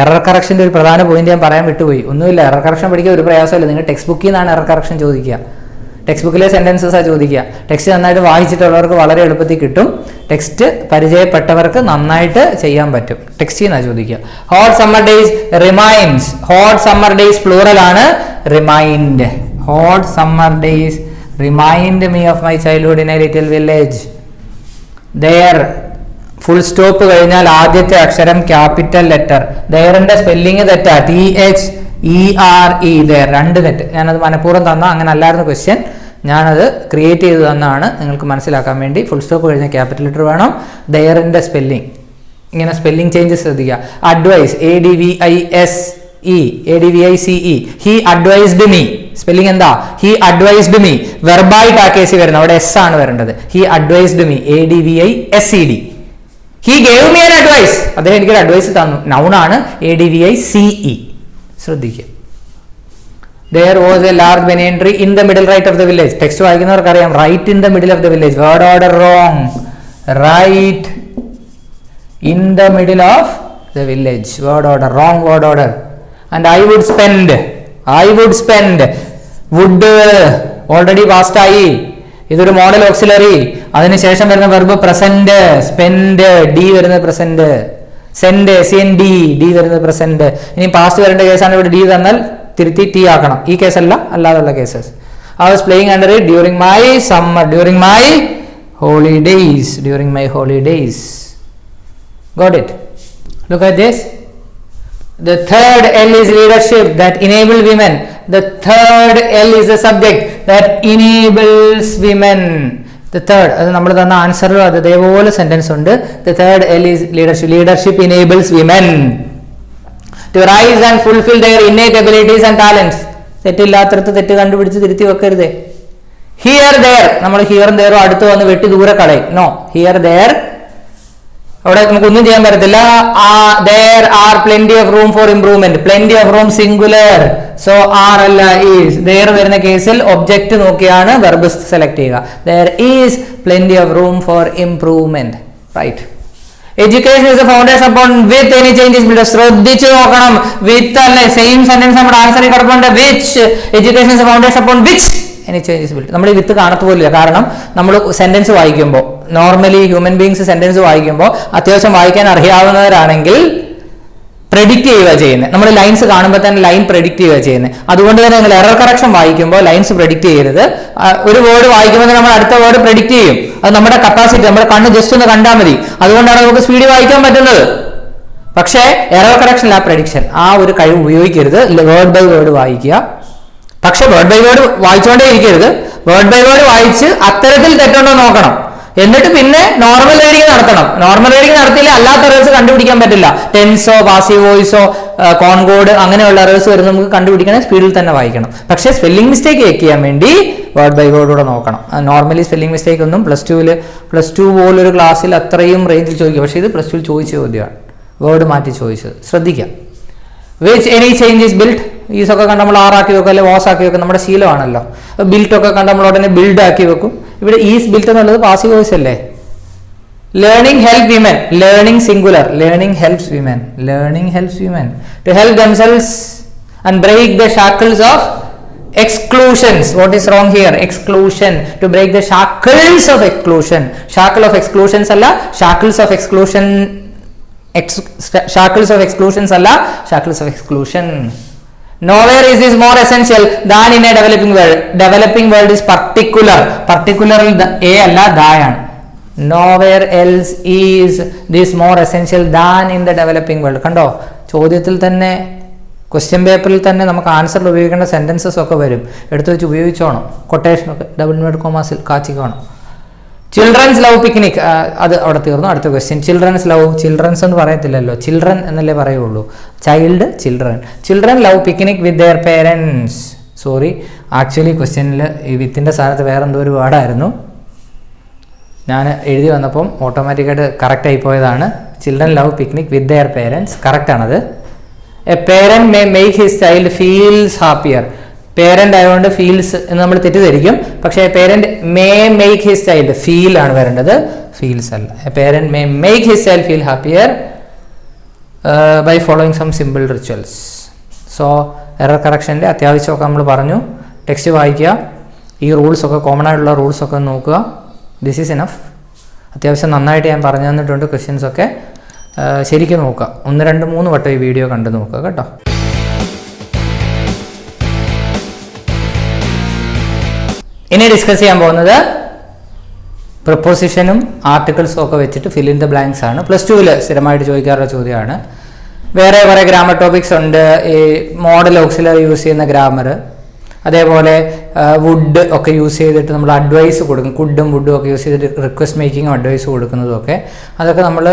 Speaker 1: എറർ കറക്ഷൻ്റെ ഒരു പ്രധാന പോയിന്റ് ഞാൻ പറയാൻ വിട്ടുപോയി. ഒന്നുമില്ല, എറർ കറക്ഷൻ പഠിക്കുക ഒരു പ്രയാസമില്ല. നിങ്ങൾ ടെക്സ്റ്റ് ബുക്കിൽ നിന്നാണ് എറർ കറക്ഷൻ ചോദിക്കുക. ടെക്സ്റ്റ് ബുക്കിലെ സെന്റൻസസാണ് ചോദിക്കുക. ടെക്സ്റ്റ് നന്നായിട്ട് വായിച്ചിട്ടുള്ളവർക്ക് വളരെ എളുപ്പത്തിൽ കിട്ടും. ടെക്സ്റ്റ് പരിചയപ്പെട്ടവർക്ക് നന്നായിട്ട് ചെയ്യാൻ പറ്റും. ടെക്സ്റ്റിൽ നിന്നാണ് ചോദിക്കുക. Hot summer days reminds. Hot summer days plural ആണ്, remind. Hot summer days remind me of my childhood in a little village. There full stop കഴിഞ്ഞാൽ ആദ്യത്തെ അക്ഷരം ക്യാപിറ്റൽ ലെറ്റർ. ദയറിന്റെ സ്പെല്ലിംഗ് തെറ്റാ, THERE. ദയർ രണ്ട് തെറ്റ്. ഞാനത് മനഃപൂർവ്വം തന്ന, അങ്ങനെ അല്ലായിരുന്നു ക്വസ്റ്റ്യൻ, ഞാനത് ക്രിയേറ്റ് ചെയ്ത് തന്നാണ് നിങ്ങൾക്ക് മനസ്സിലാക്കാൻ വേണ്ടി. ഫുൾ സ്റ്റോപ്പ് കഴിഞ്ഞാൽ ക്യാപിറ്റൽ ലെറ്റർ വേണം. ദയറിന്റെ സ്പെല്ലിംഗ് ഇങ്ങനെ സ്പെല്ലിംഗ് ചേഞ്ചസ് ശ്രദ്ധിക്കുക. Advice, ADVICE. He advised me. Spelling എന്താ? He advised me. വെർബായിട്ട് ആ കേസ് വരുന്നത്, അവിടെ എസ് ആണ് വരേണ്ടത്. He advised me, ADVISED. He gave me an advice. അദ്ദേഹം എനിക്കൊരു അഡ്വൈസ് തന്നു. നൗണാണ്, ADVICE. ശ്രദ്ധിക്കുക. There was a large banyan tree in the middle right of the village. Text വായിക്കുന്നവർക്ക് അറിയാം, right in the middle of the village. Word order wrong. Right in the middle of the village. Word order wrong. Word order. And I would spend. Would already past ആയി. ഇതൊരു model auxiliary. അതിനുശേഷം വരുന്ന verb present. Spend, D വരുന്നത് present. Send, CND, D വരുന്നത് present. ഇനി past വരേണ്ട കേസാണ്. ഇവിടെ ഡി തന്നാൽ തിരുത്തി ടി ആക്കണം. ഈ കേസല്ല, അല്ലാതുള്ള cases. I was playing under it during my summer, during my holidays. Got it? Look at this. The third L is leadership, that enable women. The third L is the subject that enables women. The third, അത് നമ്മൾ തന്ന ആൻസറിലും അത് അതേപോലെ sentence ഉണ്ട്. The third L is leadership. Leadership enables women to rise and fulfill their innate abilities and talents. തെറ്റില്ലാത്തടത്ത് തെറ്റ് കണ്ടുപിടിച്ച് തിരുത്തി വെക്കരുതേ. Here there, നമ്മൾ ഹിയറും ദേറും അടുത്ത് വന്ന് വെട്ടി ദൂരെ കളയും. No, here there അവിടെ നമുക്കൊന്നും ചെയ്യാൻ പറ്റത്തില്ല. there are plenty of room for improvement. plenty of room singular. so are അല്ല is. there വരുന്ന കേസിൽ ഒബ്ജക്റ്റ് നോക്കിയാണ് വെർബ് സെലക്ട് ചെയ്യുക. there is plenty of room for improvement. right. education is the foundation upon with any changes built. ശ്രദ്ധിച്ചു നോക്കണം. with അല്ലേ same sentence നമ്മുടെ ആൻസറിൽ കിടപ്പുണ്ട്. which education is the foundation upon which any changes built. നമ്മൾ ഈ വിത്ത് കാണത്തു പോലില്ല. കാരണം നമ്മൾ സെന്റൻസ് വായിക്കുമ്പോൾ നോർമലി ഹ്യൂമൻ ബീങ്സ് സെന്റൻസ് വായിക്കുമ്പോൾ അത്യാവശ്യം വായിക്കാൻ അറിയാവുന്നവരാണെങ്കിൽ പ്രെഡിക്റ്റ് ചെയ്യുക ചെയ്യുന്നത്. നമ്മൾ ലൈൻസ് കാണുമ്പോൾ തന്നെ ലൈൻ പ്രെഡിക്റ്റ് ചെയ്യുക ചെയ്യുന്നത്. അതുകൊണ്ട് തന്നെ നിങ്ങൾ എറർ കറക്ഷൻ വായിക്കുമ്പോൾ ലൈൻസ് പ്രെഡിക്റ്റ് ചെയ്യരുത്. ഒരു വേർഡ് വായിക്കുമ്പോൾ നമ്മൾ അടുത്ത വേർഡ് പ്രെഡിക്റ്റ് ചെയ്യും. അത് നമ്മുടെ കപ്പാസിറ്റി, നമ്മുടെ കണ്ണ് ജസ്റ്റ് ഒന്ന് കണ്ടാൽ മതി. അതുകൊണ്ടാണ് നമുക്ക് സ്പീഡിൽ വായിക്കാൻ പറ്റുന്നത്. പക്ഷേ എറർ കറക്ഷൻ ആ പ്രെഡിക്ഷൻ, ആ ഒരു കഴിവ് ഉപയോഗിക്കരുത്. വേർഡ് ബൈ വേർഡ് വായിക്കുക. പക്ഷെ വേർഡ് ബൈ വേർഡ് വായിച്ചുകൊണ്ടേ ഇരിക്കരുത്. വേർഡ് ബൈ വേർഡ് വായിച്ച് അത്തരത്തിൽ തെറ്റുണ്ടോ നോക്കണം. എന്നിട്ട് പിന്നെ നോർമൽ റീഡിങ് നടത്തണം. നോർമൽ റീഡിങ് നടത്തിയില്ല അല്ലാത്ത എറേഴ്സ് കണ്ടുപിടിക്കാൻ പറ്റില്ല. ടെൻസോ പാസീവ് വോയിസോ കോൺകോഡ് അങ്ങനെയുള്ള എറേഴ്സ് വരുന്നത് നമുക്ക് കണ്ടുപിടിക്കണേ സ്പീഡിൽ തന്നെ വായിക്കണം. പക്ഷേ സ്പെല്ലിംഗ് മിസ്റ്റേക്ക് ചെക്ക് ചെയ്യാൻ വേണ്ടി വേർഡ് ബൈ വേർഡ് കൂടെ നോക്കണം. നോർമലി സ്പെല്ലിംഗ് മിസ്റ്റേക്ക് ഒന്നും പ്ലസ് ടു പോലൊരു ക്ലാസ്സിൽ അത്രയും റേഞ്ചിൽ ചോദിക്കുക. പക്ഷേ ഇത് പ്ലസ് ടുവിൽ ചോദിച്ച ചോദ്യമാണ്, വേർഡ് മാറ്റി ചോദിച്ചത്. ശ്രദ്ധിക്കാം. Which any changes build. ഈസൊക്കെ കണ്ട് നമ്മൾ ആറാക്കി വെക്കും, അല്ലെങ്കിൽ വാസ് ആക്കി വെക്കും, നമ്മുടെ ശീലമാണല്ലോ. ബിൽറ്റ് ഒക്കെ കണ്ട് നമ്മൾ ഉടനെ ബിൽഡ് ആക്കി വെക്കും. ഇവിടെ ഈസ് ബിൽറ്റ് എന്നുള്ളത് പാസീവ് വോയിസ് അല്ലേ. Learning help women. Learning singular. Learning helps women. Learning helps women to help damsels and break the shackles of exclusions. what is wrong here? exclusion. to break the shackles of exclusion. shackle of exclusions alla shackles of exclusion. shackles of exclusions alla shackles of exclusion. nowhere is this more essential than in a developing world. developing world is particular. particular a alla da ആണ്. nowhere else is this more essential than in the developing world. കണ്ടോ, ചോദ്യത്തിൽ തന്നെ question പേപ്പറിൽ തന്നെ നമുക്ക് ആൻസറിൽ ഉപയോഗിക്കേണ്ട sentences ഒക്കെ വരും. എടുത്തു വെച്ച് ഉപയോഗിച്ചോണം. കൊട്ടേഷനൊക്കെ ഡബിൾ ഇൻവേർട്ടഡ് കോമാസിൽ കാച്ചിക്കോണം. ചിൽഡ്രൻസ് ലവ് പിക്നിക്, അത് അവിടെ തീർന്നു. അടുത്ത ക്വസ്റ്റ്യൻ. Children's love. ചിൽഡ്രൻസ് എന്ന് പറയത്തില്ലല്ലോ, ചിൽഡ്രൻ എന്നല്ലേ പറയുള്ളൂ. Child, children. Children love picnic with their parents. Sorry, actually ക്വസ്റ്റ്യനിൽ ഈ വിത്തിൻ്റെ സ്ഥാനത്ത് വേറെ എന്തോ ഒരു വേർഡായിരുന്നു. ഞാൻ എഴുതി വന്നപ്പം ഓട്ടോമാറ്റിക്കായിട്ട് കറക്റ്റ് ആയിപ്പോയതാണ്. Children love picnic with their parents. കറക്റ്റാണത്. A parent may make his child feels happier. Parent ആയതുകൊണ്ട് ഫീൽസ് എന്ന് നമ്മൾ തെറ്റിദ്ധരിക്കും. പക്ഷേ parent may make his child, feel ആണ് വരേണ്ടത്, ഫീൽസ് അല്ല. A parent may make his child feel happier by following some simple rituals. So error കറക്ഷൻ്റെ അത്യാവശ്യമൊക്കെ നമ്മൾ പറഞ്ഞു. ടെക്സ്റ്റ് വായിക്കുക, ഈ റൂൾസൊക്കെ കോമൺ ആയിട്ടുള്ള റൂൾസൊക്കെ നോക്കുക. This is enough. അത്യാവശ്യം നന്നായിട്ട് ഞാൻ പറഞ്ഞു തന്നിട്ടുണ്ട്. ക്വസ്റ്റ്യൻസൊക്കെ ശരിക്കും നോക്കുക. 1, 2, 3 വട്ടം ഈ വീഡിയോ കണ്ടു നോക്കുക കേട്ടോ. ഇനി ഡിസ്കസ് ചെയ്യാൻ പോകുന്നത് പ്രപ്പോസിഷനും ആർട്ടിക്കിൾസും ഒക്കെ വെച്ചിട്ട് ഫിൽ ഇൻ ദ ബ്ലാങ്ക്സ് ആണ്. പ്ലസ് ടുവിൽ സ്ഥിരമായിട്ട് ചോദിക്കാറുള്ള ചോദ്യമാണ്. വേറെ കുറേ ഗ്രാമർ ടോപ്പിക്സ് ഉണ്ട്. ഈ മോഡൽ ഓക്സിലറി യൂസ് ചെയ്യുന്ന ഗ്രാമർ, അതേപോലെ വുഡ് ഒക്കെ യൂസ് ചെയ്തിട്ട് നമ്മൾ അഡ്വൈസ് കൊടുക്കും. കുഡും വുഡും ഒക്കെ യൂസ് ചെയ്തിട്ട് റിക്വസ്റ്റ് മേക്കിങ്ങും അഡ്വൈസ് കൊടുക്കുന്നതും ഒക്കെ, അതൊക്കെ നമ്മൾ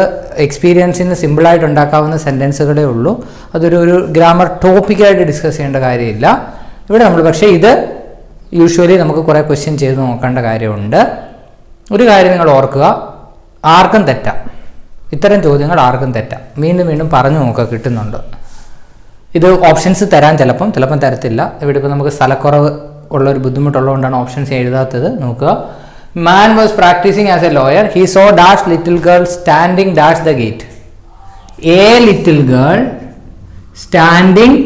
Speaker 1: എക്സ്പീരിയൻസിൽ നിന്ന് സിമ്പിളായിട്ട് ഉണ്ടാക്കാവുന്ന സെൻറ്റൻസുകളേ ഉള്ളൂ. അതൊരു ഗ്രാമർ ടോപ്പിക്കായിട്ട് ഡിസ്കസ് ചെയ്യേണ്ട കാര്യമില്ല ഇവിടെ നമ്മൾ. പക്ഷേ ഇത് യൂഷ്വലി നമുക്ക് കുറേ ക്വസ്റ്റ്യൻ ചെയ്ത് നോക്കേണ്ട കാര്യമുണ്ട്. ഒരു കാര്യം നിങ്ങൾ ഓർക്കുക, ആർക്കും തെറ്റാം. ഇത്തരം ചോദ്യങ്ങൾ ആർക്കും തെറ്റാം. വീണ്ടും വീണ്ടും പറഞ്ഞു നോക്കുക കിട്ടുന്നുണ്ട്. ഇത് ഓപ്ഷൻസ് തരാൻ ചിലപ്പം തരത്തില്ല. ഇവിടെ ഇപ്പോൾ നമുക്ക് സ്ഥലക്കുറവ് ഉള്ളൊരു ബുദ്ധിമുട്ടുള്ളതുകൊണ്ടാണ് ഓപ്ഷൻസ് എഴുതാത്തത്. നോക്കുക. Man was practising as a lawyer. He saw dash little girl standing dash the gate. A little girl standing,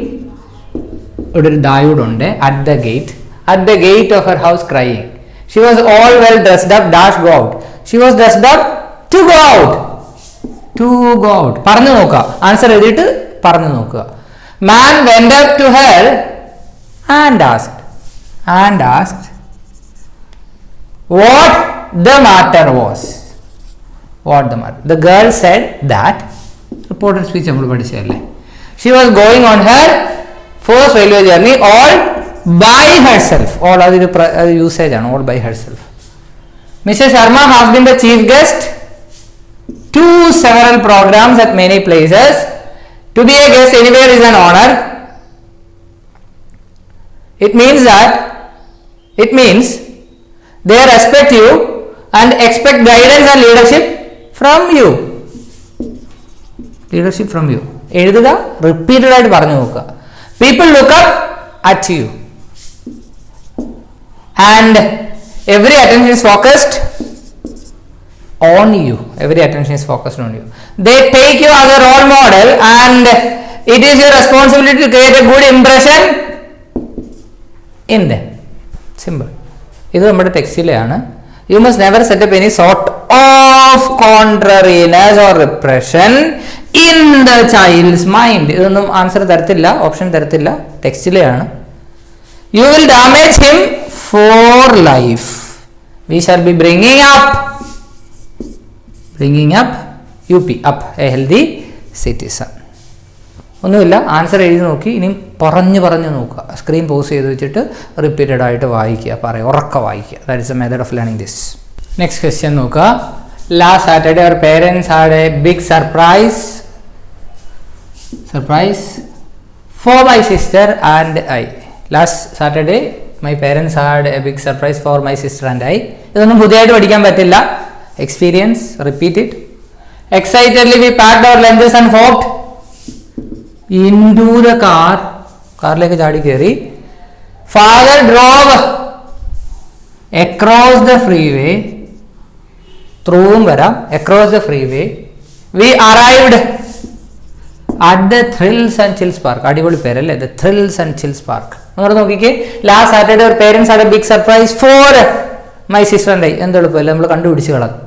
Speaker 1: ഇവിടെ ഒരു ദായൂടുണ്ട്, at the gate of her house crying. She was all well dressed up dash go out. She was dressed up to go out. പറഞ്ഞു നോക്കുക. Answer എഴുതിയിട്ട് പറഞ്ഞു നോക്കുക. Man went up to her and asked what the matter was. The girl said that, reported speech നമ്മൾ പഠിച്ചല്ലേ, she was going on her first railway journey all by herself. all അതൊരു usage ആണ്, all by herself. Mrs. Sharma has been the chief guest to several programs at many places. To be a guest anywhere is an honor. It means they respect you and expect guidance and leadership from you. Leadership from you. എഴുതുക, repeated ആയിട്ട് പറഞ്ഞു നോക്കുക. People look up at you and every attention is focused on you. Every attention is focused on you. They take you as a role model and it is your responsibility to create a good impression in them. Simple. ഇത് നമ്മുടെ ടെക്സ്റ്റിലാണ്. You must never set up any sort of contrariness or repression in the child's mind. ഇതൊന്നും answer തരത്തില്ല, option തരത്തില്ല, ടെക്സ്റ്റിലാണ്. You will damage him for life. We shall be bringing up UP, up a healthy citizen. ഒന്നുമില്ല, answer എഴുതി നോക്കി, ഇനി പറഞ്ഞു നോക്കുക. Screen pose ചെയ്ത് വെച്ചിട്ട് റിപ്പീറ്റഡ് ആയിട്ട് വായിക്കുക, പറയുക, ഉറക്ക വായിക്കുക. That is a method of learning this. Next question നോക്കുക. Last Saturday our parents had a big surprise for my sister and I. Last Saturday my parents had a big surprise for my sister and I. ഇതൊന്നും പുതിയതായിട്ട് പഠിക്കാൻ പറ്റില്ല. Experience, repeat it. Excitedly we packed our lunches and hopped into the car. കാറിലേക്ക് ചാടി കയറി. Father drove across the freeway. ത്രൂവും വരാം. Across the freeway. We arrived at the Thrills and Chills Park. അടിപൊളി പേരല്ലേ, the Thrills and Chills Park. നമ്മൾ നോക്കിക്കേ, last Saturday our parents had a big surprise for my sister and I. എന്തെളുപ്പമല്ലേ, നമ്മൾ കണ്ടുപിടിച്ച് കളഞ്ഞു.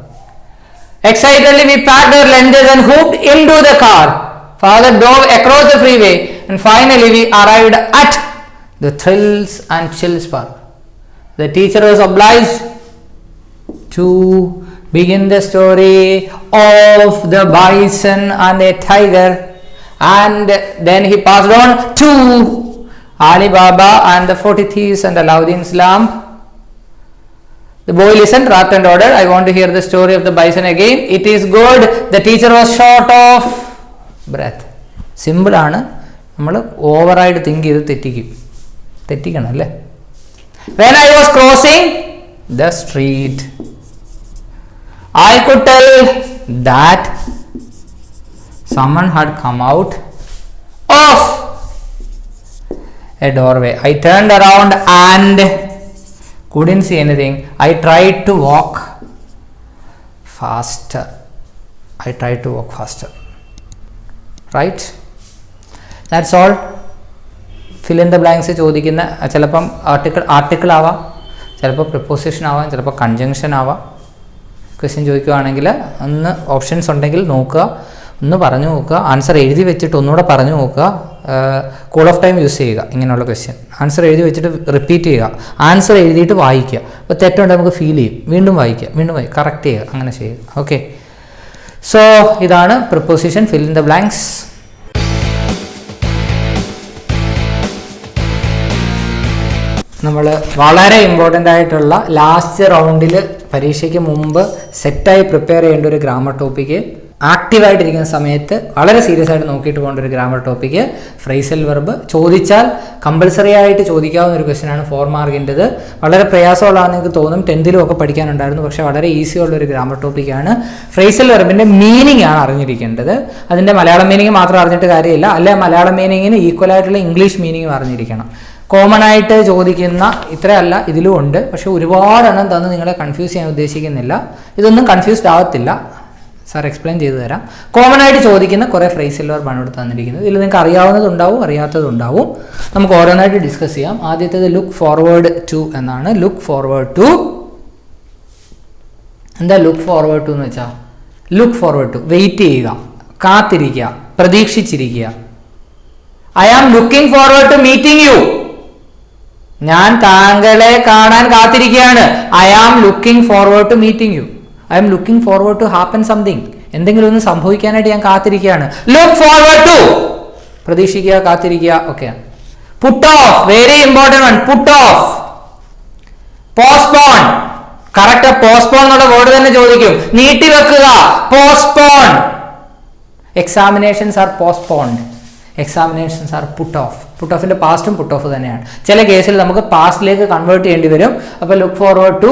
Speaker 1: Excitedly we packed our lunches and hopped into the car. Father drove across the freeway and finally we arrived at the Thrills and Chills Park. The teacher was obliged to begin the story of the bison and the tiger, and then he passed on to Ali Baba and the 40 thieves and Aladdin's lamp. The boy listened, rapped and ordered, I want to hear the story of the bison again. It is good. The teacher was short of breath. Simple ആണ്. നമ്മൾ ഓവറായിട്ട് think ചെയ്ത് തെറ്റിക്കണം അല്ലേ. When I was crossing the street, I could tell that someone had come out of a doorway. I turned around and couldn't see anything. I tried to walk faster. Right? That's all. Fill in the blanks ചോദിക്കുന്ന ചിലപ്പം article ആവാം, ചിലപ്പോൾ preposition ആവാം, ചിലപ്പോൾ conjunction ആവാം. Question ചോദിക്കുകയാണെങ്കിൽ ഒന്ന് options ഉണ്ടെങ്കിൽ നോക്കുക, ഒന്ന് പറഞ്ഞു നോക്കുക. ആൻസർ എഴുതി വെച്ചിട്ട് ഒന്നുകൂടെ പറഞ്ഞു നോക്കുക. കൂൾ ഓഫ് ടൈം യൂസ് ചെയ്യുക. ഇങ്ങനെയുള്ള ക്വസ്റ്റ്യൻ ആൻസർ എഴുതി വെച്ചിട്ട് റിപ്പീറ്റ് ചെയ്യുക. ആൻസർ എഴുതിയിട്ട് വായിക്കുക. അപ്പോൾ തെറ്റുണ്ടെങ്കിൽ നമുക്ക് ഫീൽ ചെയ്യും, വീണ്ടും വായിക്കുക, കറക്റ്റ് ചെയ്യുക, അങ്ങനെ ചെയ്യുക. ഓക്കെ, സോ ഇതാണ് preposition. Fill in the blanks. നമ്മൾ വളരെ ഇമ്പോർട്ടൻ്റ് ആയിട്ടുള്ള ലാസ്റ്റ് റൗണ്ടിൽ പരീക്ഷയ്ക്ക് മുമ്പ് സെറ്റായി പ്രിപ്പയർ ചെയ്യേണ്ട ഒരു ഗ്രാമർ ടോപ്പിക്ക്, ആക്റ്റീവായിട്ടിരിക്കുന്ന സമയത്ത് വളരെ സീരിയസ് ആയിട്ട് നോക്കിയിട്ട് പോകേണ്ട ഒരു ഗ്രാമർ ടോപ്പിക്ക്, ഫ്രേസൽ വെർബ്. ചോദിച്ചാൽ കമ്പൽസറി ആയിട്ട് ചോദിക്കാവുന്ന ഒരു ക്വസ്റ്റ്യനാണ് 4 മാർക്കിൻ്റെത്. വളരെ പ്രയാസമുള്ളതാണെന്ന് എനിക്ക് തോന്നും, 10th ഒക്കെ പഠിക്കാനുണ്ടായിരുന്നു, പക്ഷേ വളരെ ഈസി ഉള്ളൊരു ഗ്രാമർ ടോപ്പിക്കാണ്. ഫ്രേസൽ വെർബിൻ്റെ മീനിങ് ആണ് അറിഞ്ഞിരിക്കേണ്ടത്. അതിൻ്റെ മലയാളം മീനിങ് മാത്രം അറിഞ്ഞിട്ട് കാര്യമില്ല, അല്ലെ മലയാളം മീനിങ്ങിന് ഈക്വൽ ആയിട്ടുള്ള ഇംഗ്ലീഷ് മീനിങ് അറിഞ്ഞിരിക്കണം. കോമൺ ആയിട്ട് ചോദിക്കുന്ന ഇത്രയല്ല, ഇതിലും ഉണ്ട്, പക്ഷെ ഒരുപാടെണ്ണം തന്ന് നിങ്ങളെ കൺഫ്യൂസ് ചെയ്യാൻ ഉദ്ദേശിക്കുന്നില്ല. ഇതൊന്നും കൺഫ്യൂസ്ഡ് ആവത്തില്ല, സാർ എക്സ്പ്ലെയിൻ ചെയ്തു തരാം. കോമൺ ആയിട്ട് ചോദിക്കുന്ന കുറേ ഫ്രേസൽ വെർബാണ് ഇവിടെ തന്നിരിക്കുന്നത്. ഇതിൽ നിങ്ങൾക്ക് അറിയാവുന്നതുണ്ടാവും, അറിയാത്തതുണ്ടാവും. നമുക്ക് ഓരോന്നായിട്ട് ഡിസ്കസ് ചെയ്യാം. ആദ്യത്തേത് ലുക്ക് ഫോർവേഡ് ടു എന്നാണ്. ലുക്ക് ഫോർവേഡ് ടു എന്താ? ലുക്ക് ഫോർവേഡ് ടു എന്ന് വെച്ചാൽ ലുക്ക് ഫോർവേഡ് ടു വെയിറ്റ് ചെയ്യുക, കാത്തിരിക്കുക, പ്രതീക്ഷിച്ചിരിക്കുക. I am looking forward to meeting you. ഞാൻ താങ്കളെ കാണാൻ കാത്തിരിക്കുകയാണ്. I am looking forward to meeting you. I am looking forward to happen something. എന്തെങ്കിലും ഒന്ന് സംഭവിക്കാനായിട്ട് ഞാൻ കാത്തിരിക്കുകയാണ്. ലുക്ക് ഫോർവേഡ് ടു പ്രതീക്ഷിക്കുക, കാത്തിരിക്കുക, ഒക്കെയാണ്. Put off, very important one. Put off. Postpone, correct. Postpone എന്നുള്ള വേർഡ് തന്നെ ചോദിക്കും. നീട്ടിവെക്കുക, postpone. Examinations are postponed. Examinations are put off. Put ഓഫിന്റെ പാസ്റ്റും പുട്ട് ഓഫ് തന്നെയാണ്. ചില കേസിൽ നമുക്ക് പാസ്റ്റിലേക്ക് കൺവേർട്ട് ചെയ്യേണ്ടി വരും. അപ്പോൾ ലുക്ക് ഫോർവേഡ് ടു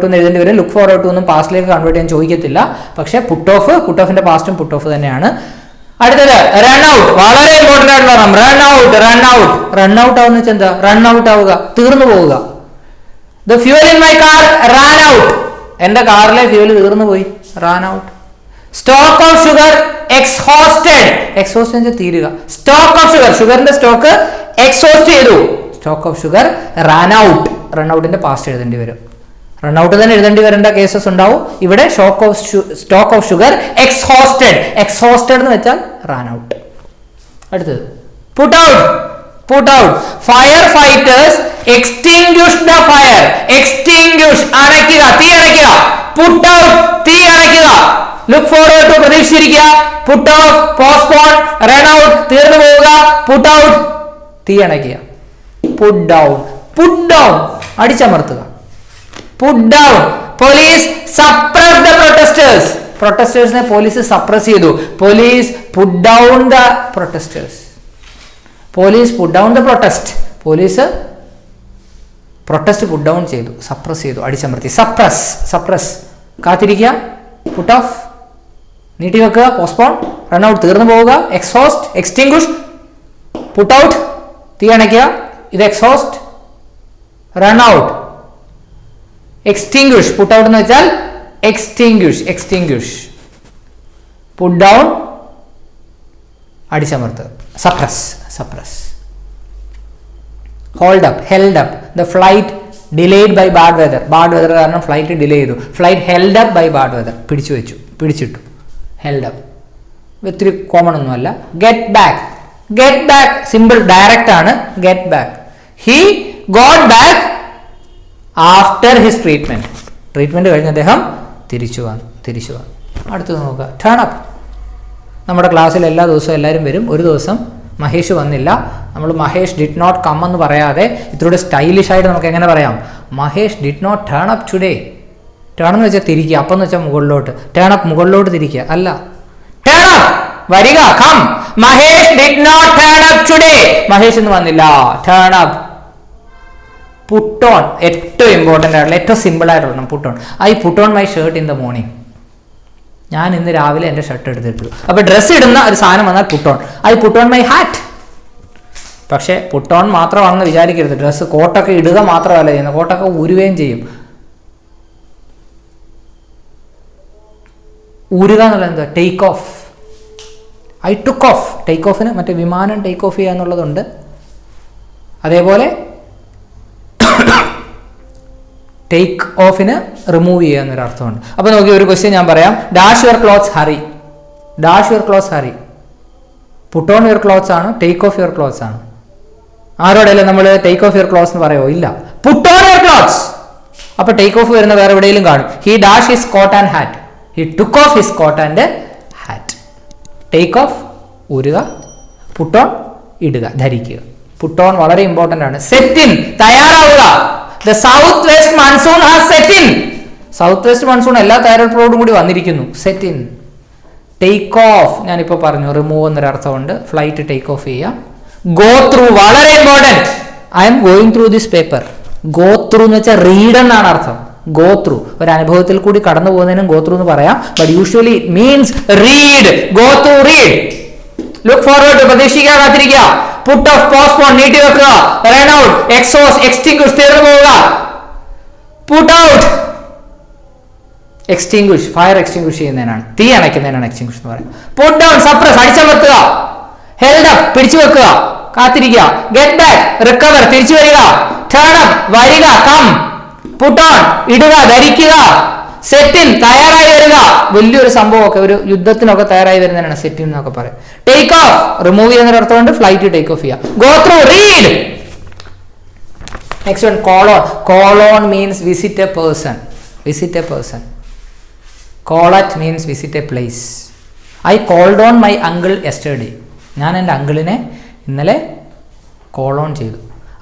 Speaker 1: എന്ന് എഴുതേണ്ടി വരും. ലുക്ക് ഫോർവേഡ് ടു ഒന്നും പാസ്റ്റിലേക്ക് കൺവേർട്ട് ചെയ്യാൻ ചോദിക്കത്തില്ല. പക്ഷേ പുട്ട് ഓഫിന്റെ പാസ്റ്റും പുട്ട് ഓഫ് തന്നെയാണ്. അടുത്തത് റൺ ഔട്ട്. വളരെ ഇമ്പോർട്ടന്റ് ആയിട്ട് പറയാം. Run out. Run out. Run out ആവുന്ന വെച്ചാൽ എന്താ? റൺ ഔട്ട് ആവുക, തീർന്നു പോവുക. The fuel in my car ran out. എന്റെ കാറിലെ ഫ്യൂൽ തീർന്നു പോയി. Ran out. Stock of sugar exhausted. Exhaust തീരുക. സ്റ്റോക്ക് ഓഫ് ഷുഗർ, ഷുഗറിന്റെ സ്റ്റോക്ക് എക്സോസ്റ്റ് ചെയ്തു. Stock of sugar ran out. Run ഔട്ടിന്റെ പാസ്റ്റ് എഴുതേണ്ടി വരും. റൺ ഔട്ട് തന്നെ എഴുതേണ്ടി വരേണ്ട കേസസ് ഉണ്ടാവും. ഇവിടെ stock of sugar exhausted. Exhausted എന്ന് വെച്ചാൽ റാൻ ഔട്ട്. അടുത്തത് put out. Put out. Fire fighters extinguish the fire. Extinguish അണയ്ക്കുക, തീ അണയ്ക്കുക. പുട്ട് ഔട്ട്, തീ അണയ്ക്കുക. ലുക്ക് ഫോർവേഡ് ടു പ്രതീക്ഷിച്ചിരിക്കുക. Put off, postpone. Run out, തീർന്നു പോവുക. പുട്ട് ഔട്ട്, തീ അണയ്ക്കുക. Put down. പുട്ട് ഡൗൺ, അടിച്ചമർത്തുക. Put down. Police suppress the protesters. പ്രൊട്ടസ്റ്റേഴ്സിനെ പോലീസ് സപ്രസ് ചെയ്തു. Police put down the protesters. Police put down the protest. Police protest put down ചെയ്തു, suppress ചെയ്തു, അടിച്ചമർത്തി. സപ്രസ്. സപ്രസ്, കാത്തിരിക്കുക. Put off, നീട്ടിവെക്കുക. Postpone. Run out, തീർന്നു പോവുക. Exhaust, extinguish. പുട്ട് ഔട്ട്, തീ അണയ്ക്കുക. ഇത് exhaust. Run out, extinguish. Put out എന്ന് വെച്ചാൽ എക്സ്റ്റിംഗ്വിഷ്. എക്സ്റ്റിംഗ്വിഷ്. പുട്ട് ഡൗൺ, അടിച്ചമർത്തുക. Suppress. Suppress. Hold up, held up. The flight delayed by bad weather. Bad weather കാരണം flight delay ചെയ്തു. Flight held up by bad weather. പിടിച്ചു വെച്ചു, പിടിച്ചിട്ടു. Held up ഒത്തിരി common ഒന്നുമല്ല. Get back. Get back simple, direct ആണ്. Get back. He got back after his treatment. Treatment കഴിഞ്ഞ് അദ്ദേഹം തിരിച്ചു വന്നു. തിരിച്ചു വന്നു. അടുത്തത് നോക്കുക. Turn up. നമ്മുടെ ക്ലാസ്സിൽ എല്ലാ ദിവസവും എല്ലാവരും വരും. ഒരു ദിവസം മഹേഷ് വന്നില്ല. നമ്മൾ മഹേഷ് ഡിഡ് നോട്ട് കം എന്ന് പറയാതെ ഇത്രയൂടെ സ്റ്റൈലിഷ് ആയിട്ട് നമുക്ക് എങ്ങനെ പറയാം? Mahesh did not turn up today. Turn എന്ന് വെച്ചാൽ തിരിക്കുക, അപ്പം എന്ന് വെച്ചാൽ മുകളിലോട്ട്. ടേൺ അപ്പ് മുകളിലോട്ട് തിരിക്കുക അല്ല. ടേൺ അപ്പ്, വരിക, come. Mahesh did not turn up today. Mahesh ഇന്ന് വന്നില്ല. Turn up. പുട്ട് ഓൺ, ഏറ്റവും ഇമ്പോർട്ടൻ്റ് ആയിട്ടുള്ള, ഏറ്റവും സിമ്പിൾ ആയിട്ടുള്ള put on. I put on my shirt in the morning. ഞാൻ ഇന്ന് രാവിലെ എൻ്റെ ഷർട്ട് എടുത്തിട്ടു. അപ്പോൾ ഡ്രസ്സ് ഇടുന്ന ഒരു സാധനം വന്നാൽ puttu on. I put on my hat. പക്ഷേ പുട്ട് ഓൺ മാത്രമാണെന്ന് വിചാരിക്കരുത്. ഡ്രസ്സ്, കോട്ടൊക്കെ ഇടുക മാത്രമല്ല ചെയ്യുന്നത്, കോട്ടൊക്കെ ഊരുകയും ചെയ്യും. ഊരുക എന്നുള്ളത് എന്താ? Take off. I took off. Take ഓഫിന് മറ്റേ വിമാനം ടേക്ക് ഓഫ് ചെയ്യുക എന്നുള്ളതുണ്ട്. അതേപോലെ ടേക്ക് ഓഫിന് റിമൂവ് ചെയ്യുക എന്നൊരു അർത്ഥമുണ്ട്. അപ്പോൾ നോക്കി, ഒരു ക്വസ്റ്റ്യൻ ഞാൻ പറയാം. Dash your clothes hurry. Dash your clothes hurry. Puttu on your clothes ആണ്, ടേക്ക് ഓഫ് യുവർ ക്ലോത്ത്സ് ആണ്. ആരോടെയല്ലേ നമ്മൾ ടേക്ക് ഓഫ് യുവർ ക്ലോത്ത്സ് എന്ന് പറയുമോ? ഇല്ല. Put on your clothes. അപ്പോൾ ടേക്ക് ഓഫ് വരുന്ന വേറെ എവിടെയെങ്കിലും കാണും. He dash his coat and hat. He took off his coat and hat. Take off ഊരുക, പുട്ട് ഓൺ ഇടുക, ധരിക്കുക. പുട്ട് ഓൺ വളരെ ഇമ്പോർട്ടൻ്റ് ആണ്. സെറ്റ് ഇൻ, തയ്യാറാവുക. The south west monsoon has set in. South west monsoon എല്ലാ തയ്യാറെടുപ്പോടും കൂടി വന്നിരിക്കുന്നു. Set in. ടേക്ക് ഓഫ്, ഞാനിപ്പോൾ പറഞ്ഞു, റിമൂവ് എന്നൊരർത്ഥമുണ്ട്. ഫ്ലൈറ്റ് ടേക്ക് ഓഫ് ചെയ്യുക. ഗോ ത്രൂ, വളരെ important. I am going through this paper. Go through എന്ന് വെച്ചാൽ റീഡ് എന്നാണ് അർത്ഥം. ഗോ ത്രൂ, ഒരു അനുഭവത്തിൽ കൂടി കടന്നു പോകുന്നതിനും ഗോ ത്രൂ എന്ന് പറയാം. But usually it means read. Go through, read. Look forward, പ്രതീക്ഷിക്കുക, കാത്തിരിക്കുക. പുട്ട് ഓഫ്, പോസ്റ്റ്പോൺ, നീട്ടി വെക്കുക. റൺ ഔട്ട്, എക്സോസ്റ്റ്, എക്സ്റ്റിംഗ്വിഷ്, തീർന്നു പോവുക. Put out, extinguish, fire extinguish ചെയ്യുന്നതിനാണ്, തീ അണയ്ക്കുന്നതിനാണ് എക്സ്റ്റിംഗ്വിഷ് എന്ന് പറയുന്നത്. പുട്ട് ഡൗൺ, സപ്രസ്, അടിച്ചമർത്തുക. ഹെൽഡ് അപ്പ്, പിടിച്ചു വെക്കുക, കാത്തിരിക്കുക. ഗെറ്റ് ബാക്ക്, റിക്കവർ, തിരിച്ചു വരിക. ടേൺ അപ്പ്, വരിക, കം. പുട്ട് ഓൺ, ഇടുക, ധരിക്കുക. സെറ്റ് ഇൻ, തയ്യാറായി വരിക. വലിയൊരു സംഭവമൊക്കെ, ഒരു യുദ്ധത്തിനൊക്കെ തയ്യാറായി വരുന്നതിനാണ് സെറ്റ് ഇൻ എന്നൊക്കെ പറയും. ടേക്ക് ഓഫ്, റിമൂവ് ചെയ്യുന്ന അർത്ഥമുണ്ട്. ഫ്ലൈറ്റ് ടേക്ക് ഓഫ് ചെയ്യുക. Go through, read. Next one, call on. Call on means visit a person. Visit a person. Call at means visit a place. I called on my uncle yesterday. ഞാൻ എൻ്റെ അങ്കിളിനെ ഇന്നലെ call on ചെയ്തു.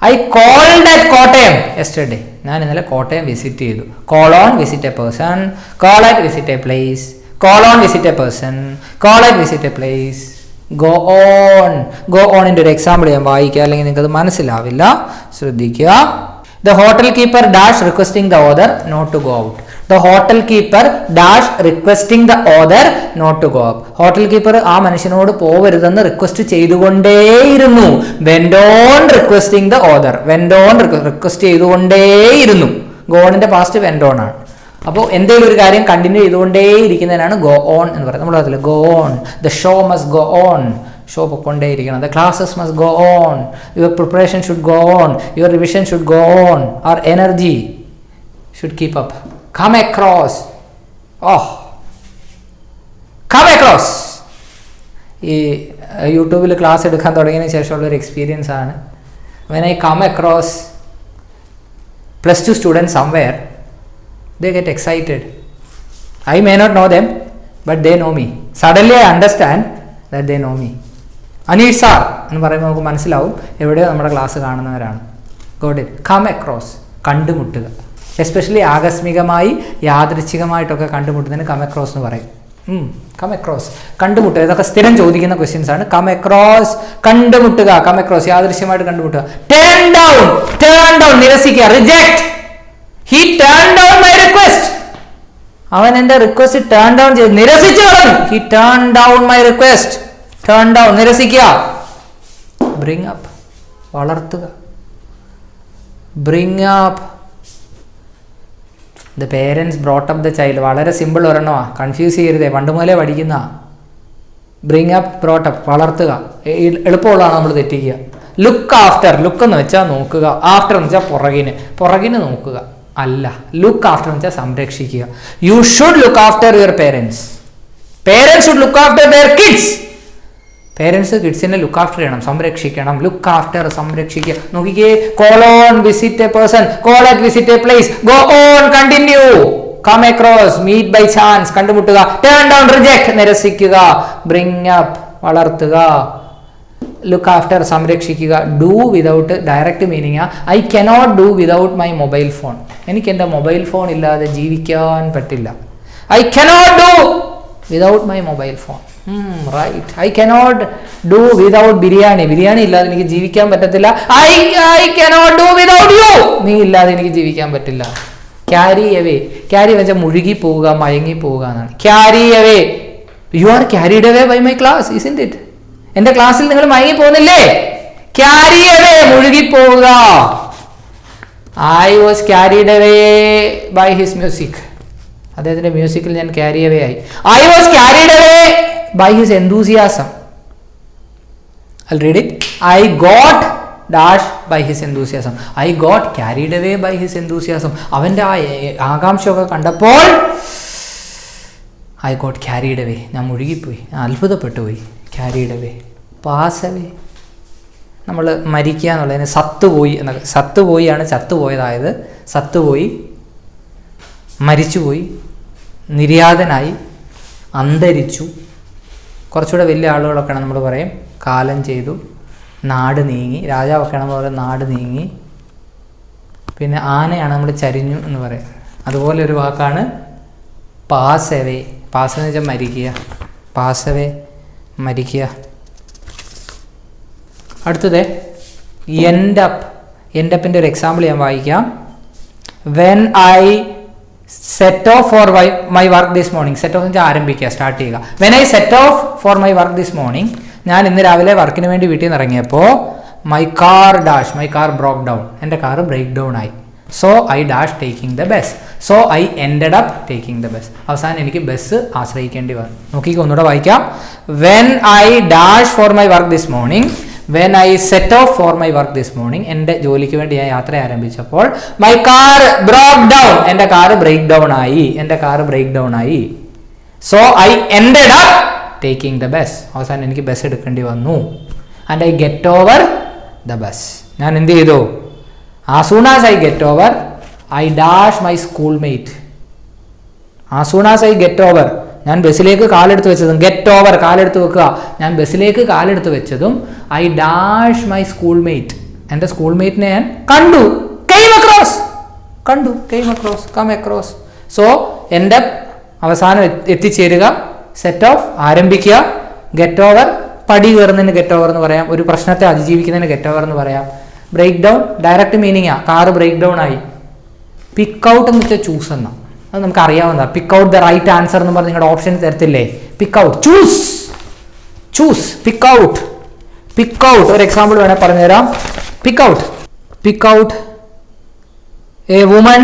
Speaker 1: I called at Kottayam yesterday. ഞാൻ ഇന്നലെ കോട്ടയം visit ചെയ്തു. Call on, visit a person. Call at, visit a place. Call on, visit a person. Call at, visit a place. Go on. Go ഓണിൻ്റെ ഒരു എക്സാമ്പിൾ ഞാൻ വായിക്കുക, അല്ലെങ്കിൽ നിങ്ങൾക്ക് അത് മനസ്സിലാവില്ല, ശ്രദ്ധിക്കുക. The hotel keeper dash requesting the other not to go out. The hotel keeper dash requesting the author not to go up. Hotel keeper ആ മനുഷ്യനോട് പോവരുതെന്ന് റിക്വസ്റ്റ് ചെയ്തുകൊണ്ടേയിരുന്നു. Went on requesting the author. Went on request ചെയ്തുകൊണ്ടേയിരുന്നു. Go onന്റെ past went on ആണ്. അപ്പോൾ എന്തെങ്കിലും ഒരു കാര്യം കണ്ടിന്യൂ ചെയ്തുകൊണ്ടേയിരിക്കുന്നതിനാണ് go on എന്ന് പറയുന്നത്. നമ്മൾ അതിൽ go on. The show must go on. Show പൊക്കൊണ്ടേയിരിക്കണം. The classes must go on. Your preparation should go on. Your revision should go on. Our energy should keep up. Come across. Oh. Come across. ഈ യൂട്യൂബിൽ class എടുക്കാൻ തുടങ്ങിയതിന് ശേഷമുള്ളൊരു experience ആണ്. When I come across +2 students somewhere, they get excited. I may not know them, but they know me. Suddenly I understand that they know me. Aneesh sir എന്ന് പറയുമ്പോൾ നമുക്ക് മനസ്സിലാവും എവിടെയോ നമ്മുടെ ക്ലാസ് കാണുന്നവരാണ്. Got it. കം അക്രോസ്, കണ്ടുമുട്ടുക. Especially ആകസ്മികമായി യാദൃച്ഛികമായിട്ടൊക്കെ കണ്ടുമുട്ടുന്നതിന് കം അക്രോസ് എന്ന് പറയും. കം അക്രോസ്, കണ്ടുമുട്ടുക. ഇതൊക്കെ സ്ഥിരം ചോദിക്കുന്ന ക്വസ്റ്റ്യൻസ് ആണ്. കം അക്രോസ്, കണ്ടുമുട്ടുക. കം അക്രോസ്, യാദൃശ്യമായിട്ട് കണ്ടുമുട്ടുക. ടേൺ ഡൗൺ, ടേൺ ഡൗൺ, നിരസിക്കുക. Reject. He turn down my request. അവൻ എന്റെ റിക്വസ്റ്റ് ടേൺ ഡൗൺ ചെയ്ത് നിരസിച്ചു കളഞ്ഞു. He turn down my request. Turn down, നിരസിക്കുക. ബ്രിങ് അപ്പ്, വളർത്തുക. Bring up. The parents brought up the child. വളരെ സിമ്പിൾ ഒരെണ്ണമാ, കൺഫ്യൂസ് ചെയ്യരുതേ, പണ്ട് മുതലേ പഠിക്കുന്ന. ബ്രിങ് അപ്പ്, ബ്രോട്ട് അപ്പ്, വളർത്തുക. എളുപ്പമുള്ളതാണ് നമ്മൾ തെറ്റിക്കുക. ലുക്ക് ആഫ്റ്റർ, ലുക്ക് എന്ന് വെച്ചാൽ നോക്കുക, ആഫ്റ്റർ എന്ന് വെച്ചാൽ പുറകിന്, പുറകിന് നോക്കുക അല്ല. ലുക്ക് ആഫ്റ്റർ എന്ന് വെച്ചാൽ സംരക്ഷിക്കുക. You should look after your parents. Parents should look after their kids. Parents കിഡ്സിനെ ലുക്ക് ആഫ്റ്റർ ചെയ്യണം, സംരക്ഷിക്കണം. ലുക്ക് ആഫ്റ്റർ, സംരക്ഷിക്കുക. നോക്കിക്കേ, call on, visit a person, call at visit a place, go on, continue, come across, meet by chance, കണ്ടുമുട്ടുക. Turn down, reject, നിരസിക്കുക. Bring up, വളർത്തുക. Look after, സംരക്ഷിക്കുക. Do without direct meaning I cannot do without my mobile phone. എനിക്ക് എൻ്റെ mobile phone ഇല്ലാതെ ജീവിക്കാൻ പറ്റില്ല. I cannot do without my mobile phone. Right. I cannot do without biryani. Biryani ഇല്ലാതെ എനിക്ക് ജീവിക്കാൻ പറ്റത്തില്ല. I cannot do without you. നീ ഇല്ലാതെ എനിക്ക് ജീവിക്കാൻ പറ്റില്ല. Carry away. ക്യാരി വെച്ചാൽ മുഴുകി പോവുക, മയങ്ങി പോവുക എന്നാണ്. Carry away. You are carried away by my class, isn't it? എന്റെ ക്ലാസ്സിൽ നിങ്ങൾ മയങ്ങി പോകുന്നില്ലേ? ക്യാരി അവേ, മുഴുകി പോവുക. I was carried away by his music. അദ്ദേഹത്തിന്റെ മ്യൂസിക്കിൽ ഞാൻ ക്യാരി അവേ ആയി. I was carried away by his enthusiasm. I'll read it. I got dash by his enthusiasm. I got carried away by his enthusiasm. അവന്റെ ആ ആകാംക്ഷയൊക്കെ കണ്ടപ്പോൾ I got carried away. ഞാൻ മുഴുകിപ്പോയി, അത്ഭുതപ്പെട്ടു പോയി. carried away, pass away. നമ്മൾ മരിക്കുക എന്നുള്ളതിന് സത്തുപോയി എന്നൊക്കെ. സത്തുപോയിയാണ് ചത്തുപോയതായത്. സത്തുപോയി, മരിച്ചുപോയി, നിര്യാതനായി, അന്തരിച്ചു. കുറച്ചുകൂടെ വലിയ ആളുകളൊക്കെയാണ് നമ്മൾ പറയും കാലം ചെയ്തു, നാട് നീങ്ങി. രാജാവൊക്കെയാണ് നമ്മൾ പറയും നാട് നീങ്ങി. പിന്നെ ആനയാണ് നമ്മൾ ചരിഞ്ഞു എന്ന് പറയും. അതുപോലെ ഒരു വാക്കാണ് പാസ് അവേ. പാസ് എന്ന് വെച്ചാൽ മരിക്കുക. പാസ് അവേ, മരിക്കുക. അടുത്തത് എൻഡ് അപ്പ്. എൻഡ് അപ്പിൻ്റെ ഒരു എക്സാമ്പിൾ ഞാൻ വായിക്കാം. When I set off for my work this morning. Set off എന്ന് വെച്ചാൽ ആരംഭിക്കുക, സ്റ്റാർട്ട് ചെയ്യുക. When I set off for my work this morning. ഞാൻ ഇന്ന് രാവിലെ വർക്കിന് വേണ്ടി വീട്ടിൽ നിന്ന് ഇറങ്ങിയപ്പോൾ my car dash, my car broke down. എൻ്റെ കാർ ബ്രേക്ക് ഡൗൺ ആയി. So I dash taking the bus. So I ended up taking the bus. അവസാനം എനിക്ക് ബസ് ആശ്രയിക്കേണ്ടി വന്നു. നോക്കിക്കോ, ഒന്നുകൂടെ വായിക്കാം. When I dash for my work this morning. When I set off for my work this morning. എൻ്റെ ജോലിക്ക് വേണ്ടി ഞാൻ യാത്ര ആരംഭിച്ചപ്പോൾ മൈ കാർ ബ്രോക്ക് ഡൗൺ. എൻ്റെ കാർ ബ്രേക്ക് ഡൗൺ ആയി. എൻ്റെ കാർ ബ്രേക്ക് ഡൗൺ ആയി. So I ended up taking the bus. അവസാനം എനിക്ക് ബസ് എടുക്കേണ്ടി വന്നു. And I get over the bus. ഞാൻ എന്ത് ചെയ്തു? As soon as I get over I dash my school mate. As soon as I get over, ഞാൻ ബസ്സിലേക്ക് കാലെടുത്ത് വെച്ചതും, ഗെറ്റ് ഓവർ കാലെടുത്ത് വെക്കുക, ഞാൻ ബസ്സിലേക്ക് കാലെടുത്ത് വെച്ചതും I dash my school mate. എൻ്റെ സ്കൂൾ മേറ്റിനെ ഞാൻ കണ്ടു. കെയിം അക്രോസ്, കണ്ടു, came across, come across. So എൻ്റെ അവസാനം എത്തിച്ചേരുക, സെറ്റ് ഓഫ് ആരംഭിക്കുക, ഗെറ്റ് ഓവർ പടി കയറുന്നതിന് ഗെറ്റ് ഓവർ എന്ന് പറയാം, ഒരു പ്രശ്നത്തെ അതിജീവിക്കുന്നതിന് ഗെറ്റ് ഓവർ എന്ന് പറയാം. ബ്രേക്ക് ഡൗൺ ഡയറക്റ്റ് മീനിങ്ങാ, കാറ് ബ്രേക്ക് ഡൗൺ ആയി. പിക്ക് ഔട്ട് എന്ന് വെച്ചാൽ ചൂസ് എന്നാ. അത് നമുക്ക് അറിയാവുന്നതാണ്. Pick out the right answer എന്ന് പറഞ്ഞ് നിങ്ങളുടെ ഓപ്ഷൻ തരത്തില്ലേ? Pick out, choose, pick out. ഒരു എക്സാമ്പിൾ വേണേൽ പറഞ്ഞുതരാം. Pick out a woman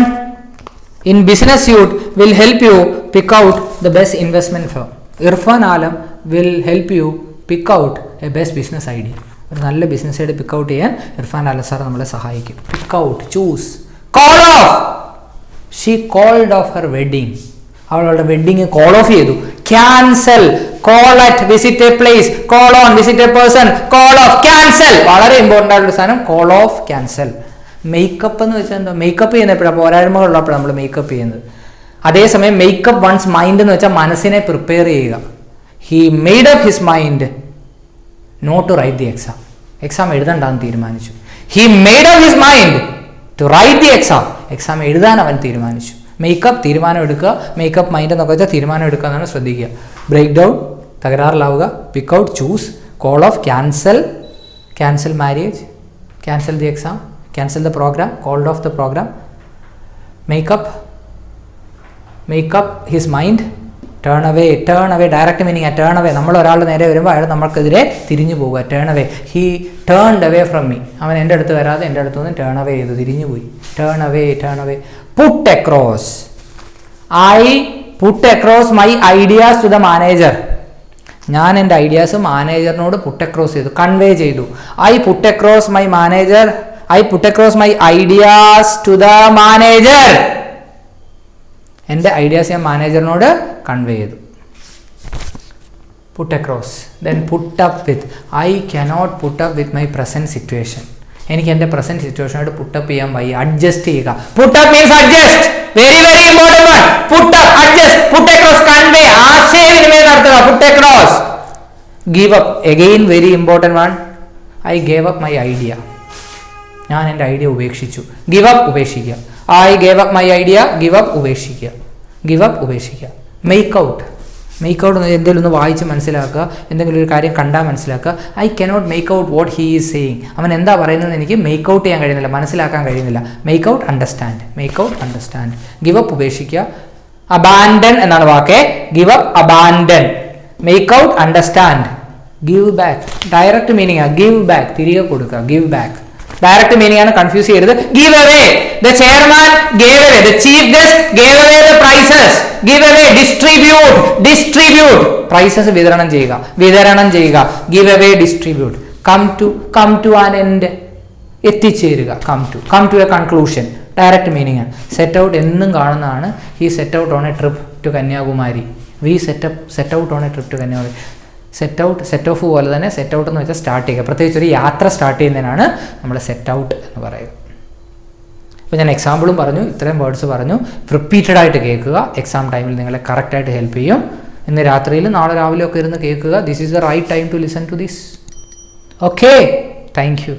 Speaker 1: in business suit will help you pick out the best investment firm. Irfan Alam will help you pick out a best business idea. ഒരു നല്ല business idea pick out ചെയ്യാൻ ഇർഫാൻ ആലം sir നമ്മളെ സഹായിക്കും. Pick out, choose. Call off, she called off her wedding. അവളുടെ wedding call off ചെയ്തു. Cancel, call at, visit a place, call on, visit a person, call off, cancel. വളരെ important ആയിട്ടുള്ള സാധനം call off, cancel. Makeup എന്ന് വെച്ചാൽ എന്താ? Makeup ചെയ്യുന്നപ്പോഴാണ് പോരായ്മകളുള്ളപ്പോഴാണ് നമ്മൾ makeup ചെയ്യുന്നത്. അതേസമയം മേക്കപ്പ് വൺസ് മൈൻഡ് എന്ന് വെച്ചാൽ മനസ്സിനെ പ്രിപ്പയർ ചെയ്യുക. He made up his mind not to write the exam. Exam എഴുതണ്ടെന്ന് തീരുമാനിച്ചു. He made up his mind to write the exam. Exam എഴുതാൻ അവൻ തീരുമാനിച്ചു. മേക്കപ്പ് തീരുമാനം എടുക്കുക, മേക്കപ്പ് മൈൻഡ് എന്നൊക്കെ വെച്ചാൽ തീരുമാനം എടുക്കുക എന്നാണ്. ശ്രദ്ധിക്കുക. ബ്രേക്ക് ഡൗൺ, തകരാറിലാവുക. Pick out, choose. Call off, cancel marriage, cancel the exam, cancel the program, called off the program. Make up his mind, turn away, direct meaning turn away. നമ്മൾ ഒരാളുടെ നേരെ വരുമ്പോൾ അയാൾ നമ്മൾക്കെതിരെ തിരിഞ്ഞു പോവുക. turn away, he turned away from me. അവൻ എൻ്റെ അടുത്ത് വരാതെ എൻ്റെ അടുത്ത് നിന്ന് turn away ചെയ്തു, തിരിഞ്ഞു പോയി. turn away. put across, I put across my ideas to the manager. ഞാൻ എൻ്റെ ഐഡിയാസ് മാനേജറിനോട് പുട്ട് അക്രോസ് ചെയ്തു, കൺവേ ചെയ്തു. I put across my ideas to the manager. എൻ്റെ ഐഡിയാസ് ഞാൻ മാനേജറിനോട് കൺവേ ചെയ്തു. Put across. Then put up with. I cannot put up with my present situation. എനിക്ക് എൻ്റെ present സിറ്റുവേഷനായിട്ട് put up ചെയ്യാൻ വയ്യ. അഡ്ജസ്റ്റ് ചെയ്യുക. Put up means adjust. Very important one. Put up, adjust, put across, convey, ആശയവിനിമയം നടത്തുക. Put across. Give up, again very important one. I gave up my idea. ഞാൻ എൻ്റെ idea ഉപേക്ഷിച്ചു. ഗിവ് അപ്പ്, ഉപേക്ഷിക്കുക. I gave up my idea. Give up, ഉപേക്ഷിക്കുക. Make out എന്തെങ്കിലും ഒന്ന് വായിച്ച് മനസ്സിലാക്കുക, എന്തെങ്കിലും ഒരു കാര്യം കണ്ടാൽ മനസ്സിലാക്കുക. I cannot make out what he is saying. അവൻ എന്താ പറയുന്നത് എനിക്ക് മേക്ക് ഔട്ട് ചെയ്യാൻ കഴിയുന്നില്ല, മനസ്സിലാക്കാൻ കഴിയുന്നില്ല. Make out, understand. Give up, ഉപേക്ഷിക്കുക. അബാൻഡൻ എന്നാണ് വാക്ക്. Give up, abandon. Make out, understand. Give back, direct meaning ആ. ഗിവ് ബാക്ക്, തിരികെ കൊടുക്കുക. ഗിവ് ബാക്ക് ഡയറക്റ്റ് മീനിങ് ആണ്, കൺഫ്യൂസ് ചെയ്യരുത്. Give away, the chairman gave away, the chief guest gave away the prizes. Give away, distribute prizes വിതരണം ചെയ്യുക. Give away, distribute. Come to an end, എത്തിച്ചേരുക. Come to a conclusion, direct meaning ആണ്. Set out എന്നും കാണുന്നതാണ്. He set out on a trip to Kanyakumari. We set out on a trip to Kanyakumari. Set off പോലെ തന്നെ set out എന്ന് വെച്ചാൽ start ചെയ്യുക. പ്രത്യേകിച്ച് ഒരു യാത്ര സ്റ്റാർട്ട് ചെയ്യുന്നതിനാണ് നമ്മൾ സെറ്റ് ഔട്ട് എന്ന് പറയുക. ഇപ്പോൾ ഞാൻ എക്സാമ്പിളും പറഞ്ഞു, ഇത്രയും വേർഡ്സ് പറഞ്ഞു. റിപ്പീറ്റഡ് ആയിട്ട് കേൾക്കുക. എക്സാം ടൈമിൽ നിങ്ങളെ കറക്റ്റായിട്ട് ഹെൽപ്പ് ചെയ്യും. ഇന്ന് രാത്രിയിൽ നാളെ രാവിലെ ഒക്കെ ഇരുന്ന് കേൾക്കുക. This is the right time to listen to this. Okay, thank U.